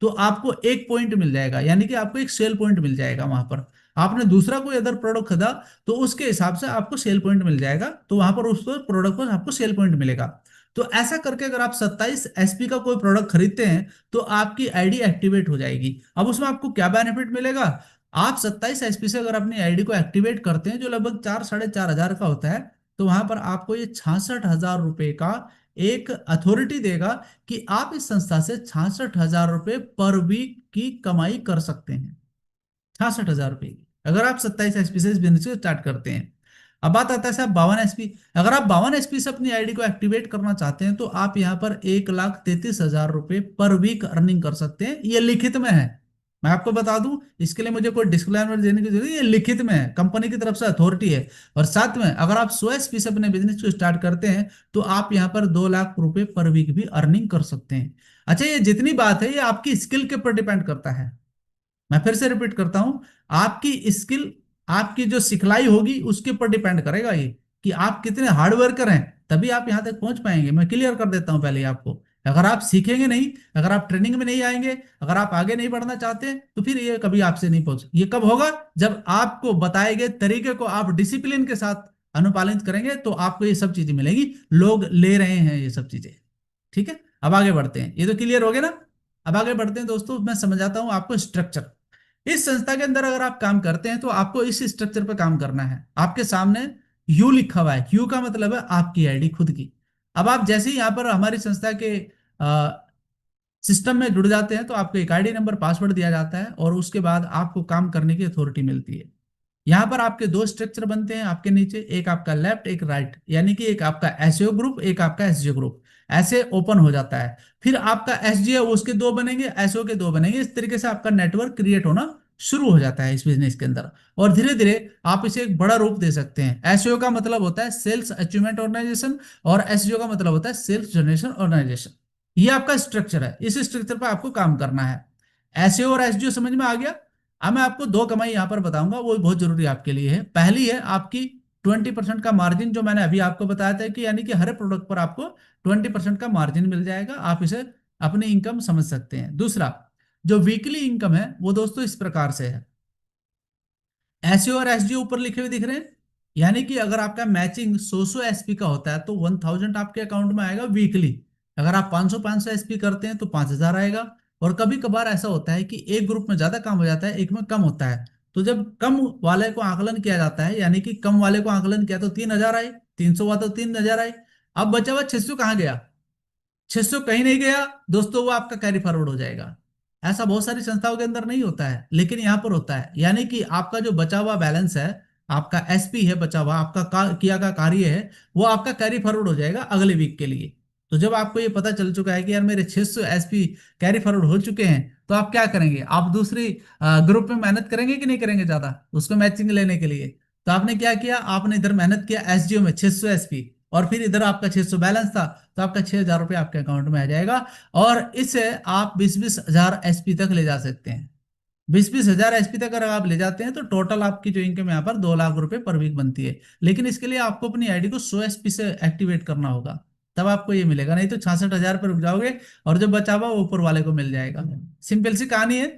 Speaker 1: तो आपको एक पॉइंट मिल जाएगा, यानी कि आपको एक सेल पॉइंट मिल जाएगा वहां पर। आपने दूसरा कोई अदर प्रोडक्ट खरीदा, तो उसके हिसाब से आपको सेल पॉइंट मिल जाएगा, तो वहां पर उस प्रोडक्ट पर आपको सेल पॉइंट मिलेगा। तो ऐसा करके अगर आप 27 एसपी का कोई प्रोडक्ट खरीदते हैं, तो आपकी आईडी एक्टिवेट हो जाएगी। अब उसमें आपको क्या बेनिफिट मिलेगा? आप 27 एसपी से अगर अपनी आईडी को एक्टिवेट करते हैं, जो लगभग 4-4.5 हजार का होता है, तो वहां पर आपको ये 66 हजार रुपए का एक अथॉरिटी देगा कि आप इस संस्था से 66 हजार रुपए पर वीक की कमाई कर सकते हैं। 66 हजार रुपए की, अगर आप 27 एसपी से इस बिजनेस को स्टार्ट करते हैं। अब बात आता है साहब 52 एसपी। अगर आप 52 एसपी से अपनी आईडी को एक्टिवेट करना चाहते हैं, तो आप यहाँ पर 1,33,000 रुपए पर वीक अर्निंग कर सकते हैं, ये लिखित में है। मैं आपको बता दूं, इसके लिए मुझे कोई डिस्क्लेमर देने की जरूरत नहीं, ये लिखित में है, कंपनी की तरफ से अथॉरिटी है। और साथ में अगर आप 100 एसपी से अपने बिजनेस को स्टार्ट करते हैं तो आप यहाँ पर 2 लाख रुपए पर वीक भी अर्निंग कर सकते हैं। अच्छा, ये जितनी बात है ये आपकी स्किल के ऊपर डिपेंड करता है। मैं फिर से रिपीट करता हूं, आपकी स्किल, आपकी जो सिखलाई होगी उसके ऊपर डिपेंड करेगा ये, कि आप कितने हार्ड वर्कर हैं, तभी आप यहां तक पहुंच पाएंगे। मैं क्लियर कर देता हूं पहले ही आपको। अगर आप सीखेंगे नहीं, अगर आप ट्रेनिंग में नहीं आएंगे, अगर आप आगे नहीं बढ़ना चाहते, तो फिर ये कभी आपसे नहीं पहुंच, ये कब होगा, जब आपको बताए गए तरीके को आप डिसिप्लिन के साथ अनुपालित करेंगे तो आपको ये सब चीजें मिलेंगी। लोग ले रहे हैं ये सब चीजें। ठीक है, अब आगे बढ़ते हैं, ये तो क्लियर हो गया ना। अब आगे बढ़ते हैं दोस्तों, मैं समझाता हूं आपको स्ट्रक्चर। इस संस्था के अंदर अगर आप काम करते हैं तो आपको इस स्ट्रक्चर पे काम करना है। आपके सामने यू लिखा हुआ है, यू का मतलब है आपकी आईडी खुद की। अब आप जैसे ही यहाँ पर हमारी संस्था के सिस्टम में जुड़ जाते हैं तो आपको एक आईडी नंबर, पासवर्ड दिया जाता है और उसके बाद आपको काम करने की अथॉरिटी मिलती है। यहाँ पर आपके दो स्ट्रक्चर बनते हैं आपके नीचे, एक आपका लेफ्ट एक राइट, यानी कि एक आपका एसईओ ग्रुप, एक आपका एसजीओ ग्रुप, ऐसे ओपन हो जाता है। फिर आपका एसजीओ उसके दो बनेंगे, एसओ के दो बनेंगे, इस तरीके से आपका नेटवर्क क्रिएट होना शुरू हो जाता है इस बिजनेस के अंदर। और धीरे धीरे आप इसे एक बड़ा रूप दे सकते हैं। एसईओ का मतलब होता है सेल्स अचीवमेंट ऑर्गेनाइजेशन, और एसजीओ का मतलब होता है सेल्स जनरेशन ऑर्गेनाइजेशन। ये आपका स्ट्रक्चर है, इस स्ट्रक्चर पर आपको काम करना है। एसईओ और एसजीओ समझ में आ गया। अब मैं आपको दो कमाई यहां पर बताऊंगा, वो बहुत जरूरी आपके लिए है। पहली है आपकी 20% का मार्जिन, जो मैंने अभी आपको बताया था कि यानी कि हर प्रोडक्ट पर आपको 20% का मार्जिन मिल जाएगा, आप इसे अपनी इनकम समझ सकते हैं। दूसरा, जो वीकली इनकम है वो दोस्तों इस प्रकार से है। एसईओ और एसडीओ ऊपर लिखे हुए दिख रहे हैं, यानी कि अगर आपका मैचिंग 100 एसपी का होता है तो 1000 आपके अकाउंट में आएगा वीकली। अगर आप 500 एसपी करते हैं तो 5000 आएगा। और कभी कभार ऐसा होता है कि एक ग्रुप में ज्यादा काम हो जाता है, एक में कम होता है, तो जब कम वाले को आकलन किया जाता है, यानी कि कम वाले को आकलन किया तो 3000 आए, 300 हुआ तो 3000 आए। अब बचा हुआ 600 कहाँ गया? 600 कहीं नहीं गया दोस्तों, वो आपका कैरी फॉरवर्ड हो जाएगा। ऐसा बहुत सारी संस्थाओं के अंदर नहीं होता है, लेकिन यहां पर होता है। यानी कि आपका जो बचा हुआ बैलेंस है, आपका एसपी है बचा हुआ, आपका किया का कार्य है, वो आपका कैरी फॉरवर्ड हो जाएगा अगले वीक के लिए। तो जब आपको ये पता चल चुका है कि यार मेरे 600 एसपी कैरी फॉरवर्ड हो चुके हैं, तो आप क्या करेंगे? आप दूसरी ग्रुप में मेहनत करेंगे कि नहीं करेंगे ज्यादा उसको मैचिंग लेने के लिए? तो आपने क्या किया, आपने इधर मेहनत किया एसडीओ में 600 एसपी, और फिर इधर आपका 600 बैलेंस था, तो आपका 6000 रुपये आपके अकाउंट में आ जाएगा। और इससे आप 20-20 हजार एसपी तक ले जा सकते हैं। 20-20 हजार एसपी तक अगर आप ले जाते हैं तो टोटल आपकी जो इनकम यहाँ पर 2 लाख रुपए पर वीक बनती है। लेकिन इसके लिए आपको अपनी आईडी को 100 एसपी से एक्टिवेट करना होगा, तब आपको ये मिलेगा, नहीं तो 66 हजार पर रुक जाओगे और जो बचा हुआ वो ऊपर वाले को मिल जाएगा। सिंपल सी कहानी है।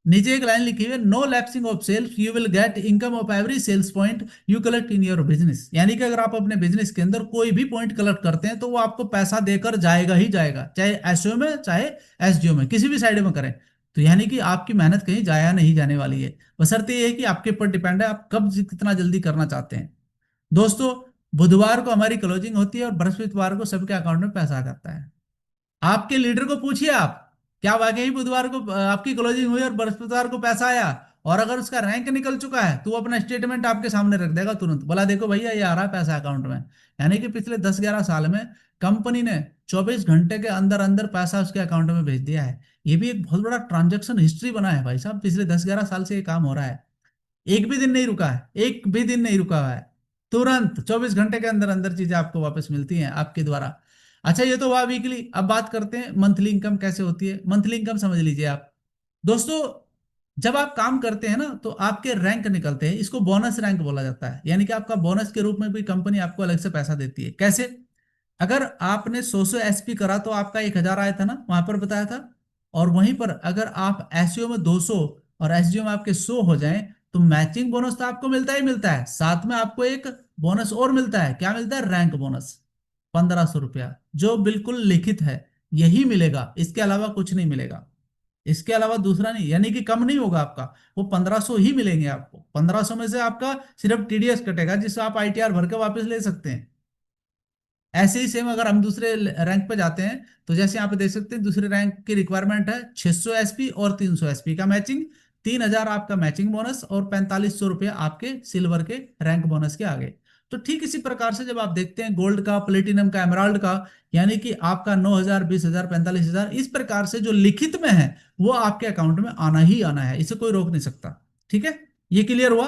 Speaker 1: नीचे एक लाइन लिखी हुई है, no lapsing of sales, you will get income of every sales point you collect in your business. यानी कि अगर आप अपने बिजनेस के अंदर कोई भी पॉइंट कलेक्ट करते हैं तो वो आपको पैसा देकर जाएगा ही जाएगा, चाहे एसओ में चाहे एसडीओ में, किसी भी साइड में करें। तो यानी कि आपकी मेहनत कहीं जाया नहीं जाने वाली है। बशर्ते ये है कि आपके ऊपर डिपेंड है आप कब कितना जल्दी करना चाहते हैं। दोस्तों, बुधवार को हमारी क्लोजिंग होती है और बृहस्पतिवार को सबके अकाउंट में पैसा आ जाता है। आपके लीडर को पूछिए आप, क्या वाकई बुधवार को आपकी क्लोजिंग हुई और बृहस्पतिवार को पैसा आया? और अगर उसका रैंक निकल चुका है तो वो अपना स्टेटमेंट आपके सामने रख देगा तुरंत, बोला देखो भैया ये आ रहा है पैसा अकाउंट में। यानी कि पिछले 10-11 साल में कंपनी ने 24 घंटे के अंदर अंदर पैसा उसके अकाउंट में भेज दिया है। ये भी एक बहुत बड़ा ट्रांजेक्शन हिस्ट्री बना है भाई साहब, पिछले 10-11 साल से ये काम हो रहा है। एक भी दिन नहीं रुका है, एक भी दिन नहीं रुका हुआ है। तुरंत 24 घंटे के अंदर अंदर चीजें आपको वापस मिलती हैं आपके द्वारा। अच्छा, ये तो हुआ वीकली। अब बात करते हैं मंथली इनकम कैसे होती है। मंथली इनकम समझ लीजिए आप दोस्तों, जब आप काम करते हैं ना तो आपके रैंक निकलते हैं, इसको बोनस रैंक बोला जाता है। यानी कि आपका बोनस के रूप में भी कंपनी आपको अलग से पैसा देती है। कैसे? अगर आपने 100 एसपी करा तो आपका 1000 आया था ना, वहां पर बताया था। और वहीं पर अगर आप एसईओ में 200 और एसडीओ में आपके 100 हो जाएं, तो मैचिंग बोनस तो आपको मिलता ही मिलता है, साथ में आपको एक बोनस और मिलता है। क्या मिलता है? रैंक बोनस, 1500 रुपया, जो बिल्कुल लिखित है। यही मिलेगा, इसके अलावा कुछ नहीं मिलेगा, इसके अलावा दूसरा नहीं। यानी कि कम नहीं होगा आपका, वो 1500 ही मिलेंगे आपको। 1500 में से आपका सिर्फ टीडीएस कटेगा, जिससे आप आईटीआर भर के वापस ले सकते हैं। ऐसे ही सेम अगर हम दूसरे रैंक पे जाते हैं तो जैसे यहाँ पे देख सकते हैं, दूसरे रैंक की रिक्वायरमेंट है 600 एसपी और 300 एसपी का मैचिंग, 3000 आपका मैचिंग बोनस और 4500 रुपये आपके सिल्वर के रैंक बोनस के आगे। तो ठीक इसी प्रकार से जब आप देखते हैं गोल्ड का, प्लेटिनम का, एमराल्ड का, यानी कि आपका 9,000, 20,000, 45,000, इस प्रकार से जो लिखित में है वो आपके अकाउंट में आना ही आना है, इसे कोई रोक नहीं सकता। ठीक है, ये क्लियर हुआ।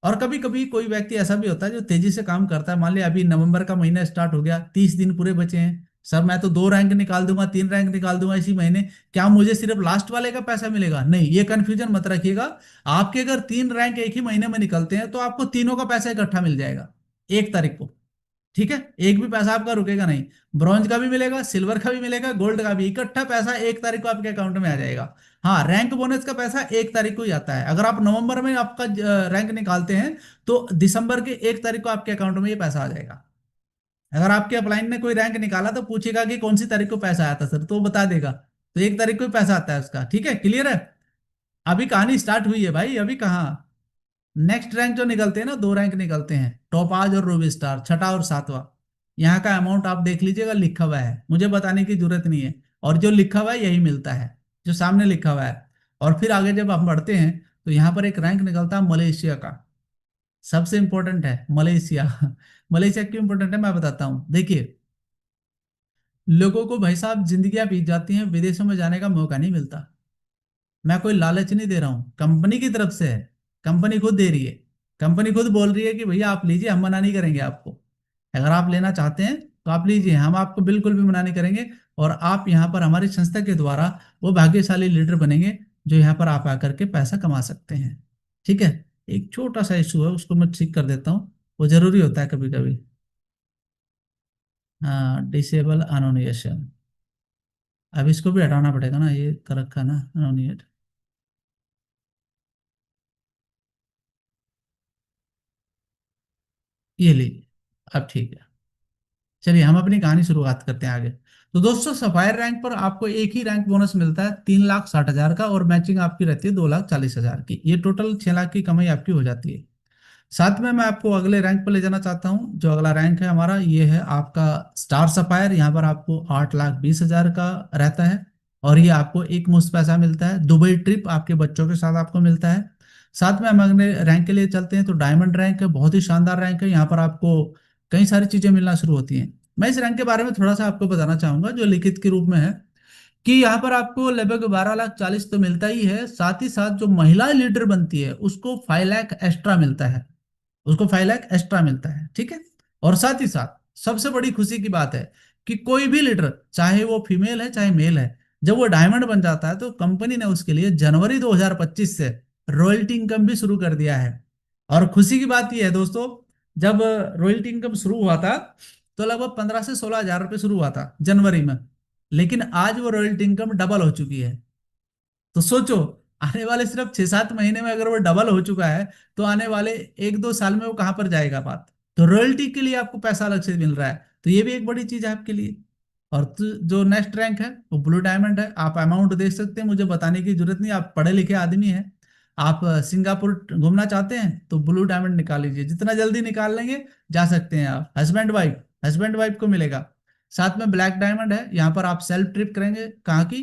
Speaker 1: और कभी कभी कोई व्यक्ति ऐसा भी होता है जो तेजी से काम करता है, मान लिया अभी नवंबर का महीना स्टार्ट हो गया, 30 दिन पूरे बचे हैं, सर मैं तो 2 रैंक निकाल दूंगा, 3 रैंक निकाल दूंगा इसी महीने, क्या मुझे सिर्फ लास्ट वाले का पैसा मिलेगा? नहीं, ये कंफ्यूजन मत रखिएगा। आपके अगर 3 रैंक एक ही महीने में निकलते हैं तो आपको तीनों का पैसा इकट्ठा मिल जाएगा 1 तारीख को। ठीक है, एक भी पैसा आपका रुकेगा नहीं, ब्रॉन्ज का भी मिलेगा, सिल्वर का भी मिलेगा, गोल्ड का भी, इकट्ठा पैसा 1 तारीख को आपके अकाउंट में आ जाएगा। हाँ, रैंक बोनस का पैसा 1 तारीख को ही आता है। अगर आप नवंबर में आपका रैंक निकालते हैं तो दिसंबर के 1 तारीख को आपके अकाउंट में ये पैसा आ जाएगा। अगर आपके अपलाइन ने कोई रैंक निकाला तो पूछेगा कि कौन सी तारीख को पैसा आया था सर, तो वो बता देगा, तो 1 तारीख को ही पैसा आता है उसका। ठीक है, क्लियर है। अभी कहानी स्टार्ट हुई है भाई, अभी कहाँ। नेक्स्ट रैंक जो निकलते हैं ना, 2 रैंक निकलते हैं, टॉपाज और रूबी स्टार, छठा और सातवां। यहाँ का अमाउंट आप देख लीजिएगा, लिखा हुआ है, मुझे बताने की जरूरत नहीं है, और जो लिखा हुआ है यही मिलता है, जो सामने लिखा हुआ है। और फिर आगे जब हम बढ़ते हैं तो यहाँ पर एक रैंक निकलता है मलेशिया का, सबसे इंपॉर्टेंट है मलेशिया। मलेशिया क्यों इंपॉर्टेंट है मैं बताता हूँ। देखिए, लोगों को भाई साहब जिंदगियां बीत जाती हैं, विदेशों में जाने का मौका नहीं मिलता। मैं कोई लालच नहीं दे रहा हूँ, कंपनी की तरफ से है, कंपनी खुद दे रही है। कंपनी खुद बोल रही है कि भैया आप लीजिए, हम मना नहीं करेंगे आपको, अगर आप लेना चाहते हैं तो आप लीजिए, हम आपको बिल्कुल भी मना नहीं करेंगे। और आप यहाँ पर हमारी संस्था के द्वारा वो भाग्यशाली लीडर बनेंगे जो यहाँ पर आप आकर के पैसा कमा सकते हैं। ठीक है, एक छोटा सा इशू है, उसको मैं ठीक कर देता हूँ, वो जरूरी होता है कभी कभी। हाँ, डिसेबल अनोनिएशन, अब इसको भी हटाना पड़ेगा ना, ये कर रखा ना अनोनिएट। ये लीजिए, अब ठीक है। चलिए हम अपनी कहानी शुरुआत करते हैं आगे। तो दोस्तों, सफायर रैंक पर आपको एक ही रैंक बोनस मिलता है 3,60,000 का, और मैचिंग आपकी रहती है 2,40,000 की, ये टोटल 6 लाख की कमाई आपकी हो जाती है। साथ में मैं आपको अगले रैंक पर ले जाना चाहता हूँ। जो अगला रैंक है हमारा, ये है आपका स्टार सफायर। यहाँ पर आपको 8,20,000 का रहता है, और ये आपको एक मुश्त पैसा मिलता है, दुबई ट्रिप आपके बच्चों के साथ आपको मिलता है। साथ में हम अगले रैंक के लिए चलते हैं, तो डायमंड रैंक है, बहुत ही शानदार रैंक है। यहाँ पर आपको कई सारी चीजें मिलना शुरू होती हैं। मैं इस रैंक के बारे में थोड़ा सा आपको बताना चाहूंगा, जो लिखित के रूप में है, कि यहाँ पर आपको लगभग 12,40,000 तो मिलता ही है, साथ ही साथ जो महिला लीडर बनती है उसको 5 लाख एक्स्ट्रा मिलता है, उसको 5 लाख एक्स्ट्रा मिलता है। ठीक है, और साथ ही साथ सबसे बड़ी खुशी की बात है कि कोई भी लीडर, चाहे वो फीमेल है चाहे मेल है, जब वो डायमंड बन जाता है तो कंपनी ने उसके लिए जनवरी 2025 से रॉयल्टी इनकम भी शुरू कर दिया है। और खुशी की बात यह है दोस्तों, जब रॉयल्टी इनकम शुरू हुआ था तो लगभग 15 से 16 हजार रुपये शुरू हुआ था जनवरी में, लेकिन आज वो रॉयल्टी इनकम डबल हो चुकी है। तो सोचो, आने वाले सिर्फ 6-7 महीने में अगर वो डबल हो चुका है, तो आने वाले 1-2 साल में वो कहां पर जाएगा बात। तो रॉयल्टी के लिए आपको पैसा अलग से मिल रहा है, तो ये भी एक बड़ी चीज है आपके लिए। और जो नेक्स्ट रैंक है वो ब्लू डायमंड है। आप अमाउंट देख सकते हैं, मुझे बताने की जरूरत नहीं, आप पढ़े लिखे आदमी हैं। आप सिंगापुर घूमना चाहते हैं तो ब्लू डायमंड निकाल लीजिए, जितना जल्दी निकाल लेंगे जा सकते हैं आप। हस्बैंड वाइफ को मिलेगा। साथ में ब्लैक डायमंड है, यहाँ पर आप सेल्फ ट्रिप करेंगे, कहाँ की?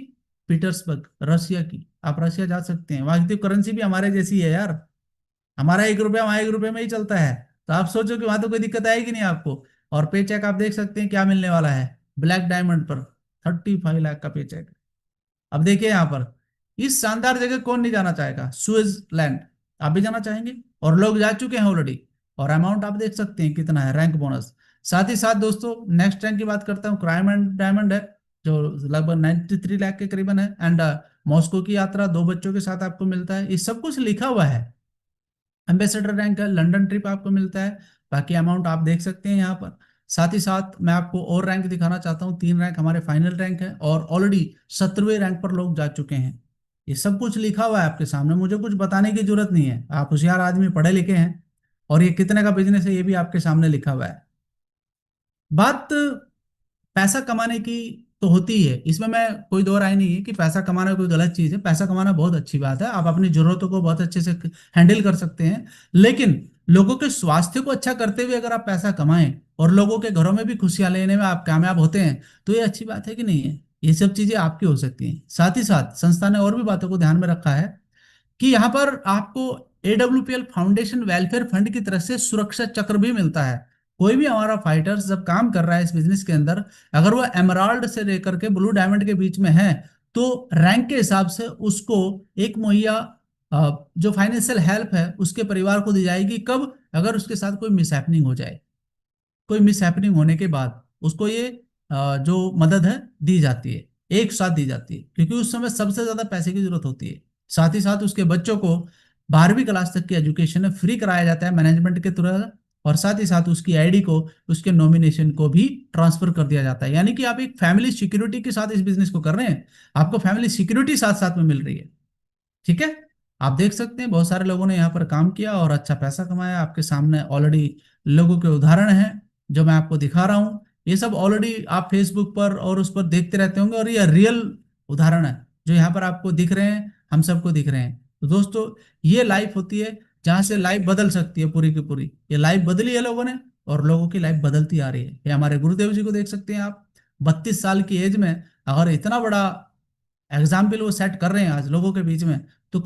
Speaker 1: पीटर्सबर्ग, रशिया की। आप रशिया जा सकते हैं, वहां की करेंसी भी हमारे जैसी है यार, हमारा 1 रुपया वहां 1 रुपये में ही चलता है। तो आप सोचो कि वहां तो कोई दिक्कत आएगी नहीं आपको। और पे चेक आप देख सकते हैं क्या मिलने वाला है ब्लैक डायमंड पर, 35 लाख का पे चेक। अब देखिए यहाँ पर, इस शानदार जगह कौन नहीं जाना चाहेगा, स्विट्जरलैंड। आप भी जाना चाहेंगे, और लोग जा चुके हैं ऑलरेडी। और अमाउंट आप देख सकते हैं कितना है, रैंक बोनस। साथ ही साथ दोस्तों, नेक्स्ट रैंक की बात करता हूँ, क्राइम डायमंड है, जो लगभग 93 लाख के करीबन है। एंड मॉस्को की यात्रा 2 बच्चों के साथ आपको मिलता है, ये सब कुछ लिखा हुआ है। एम्बेसडर रैंक है, लंदन ट्रिप आपको मिलता है। बाकी अमाउंट आप देख सकते हैं यहाँ पर। साथ ही साथ मैं आपको और रैंक दिखाना चाहता हूँ, 3 रैंक हमारे फाइनल रैंक है, और ऑलरेडी 17वें रैंक पर लोग जा चुके हैं। ये सब कुछ लिखा हुआ है आपके सामने, मुझे कुछ बताने की जरूरत नहीं है, आप होशियार आदमी, पढ़े लिखे हैं। और ये कितने का बिजनेस है ये भी आपके सामने लिखा हुआ है। बात पैसा कमाने की तो होती ही है, इसमें मैं कोई दो राय नहीं है कि पैसा कमाना कोई गलत चीज है। पैसा कमाना बहुत अच्छी बात है, आप अपनी जरूरतों को बहुत अच्छे से हैंडल कर सकते हैं। लेकिन लोगों के स्वास्थ्य को अच्छा करते हुए अगर आप पैसा कमाएं और लोगों के घरों में भी खुशियां लेने में आप कामयाब होते हैं, तो ये अच्छी बात है कि नहीं है? ये सब चीजें आपकी हो सकती हैं। साथ ही साथ संस्था ने और भी बातों को ध्यान में रखा है कि यहाँ पर आपको AWPL फाउंडेशन वेलफेयर फंड की तरफ से सुरक्षा चक्र भी मिलता है। कोई भी हमारा फाइटर्स जब काम कर रहा है इस बिजनेस के अंदर, अगर वो एमराल्ड से लेकर के ब्लू डायमंड के बीच में है, तो रैंक के हिसाब से उसको एक मुहैया जो फाइनेंशियल हेल्प है उसके परिवार को दी जाएगी। कब? अगर उसके साथ कोई मिसहैपनिंग हो जाए, कोई मिसहैपनिंग होने के बाद उसको ये जो मदद है दी जाती है, एक साथ दी जाती है, क्योंकि उस समय सबसे ज्यादा पैसे की जरूरत होती है। साथ ही साथ उसके बच्चों को 12वीं क्लास तक की एजुकेशन फ्री कराया जाता है मैनेजमेंट के तुरंत, और साथ ही साथ उसकी आईडी को, उसके नॉमिनेशन को भी ट्रांसफर कर दिया जाता है। यानी कि आप एक फैमिली सिक्योरिटी के साथ इस बिजनेस को कर रहे हैं, आपको फैमिली सिक्योरिटी साथ साथ में मिल रही है। ठीक है। आप देख सकते हैं बहुत सारे लोगों ने यहाँ पर काम किया और अच्छा पैसा कमाया। आपके सामने ऑलरेडी लोगों के उदाहरण हैं जो मैं आपको दिखा रहा हूँ। ये सब ऑलरेडी आप फेसबुक पर और उस पर देखते रहते होंगे, और ये रियल उदाहरण है जो यहाँ पर आपको दिख रहे हैं, हम सबको दिख रहे हैं। तो दोस्तों, ये लाइफ होती है जहाँ से लाइफ बदल सकती है पूरी की पूरी। ये लाइफ बदली है लोगों ने, और लोगों की लाइफ बदलती आ रही है। ये हमारे गुरुदेव जी को देख सकते हैं आप, 32 साल की एज में अगर इतना बड़ा एग्जाम्पल वो सेट कर रहे हैं आज लोगों के बीच में, तो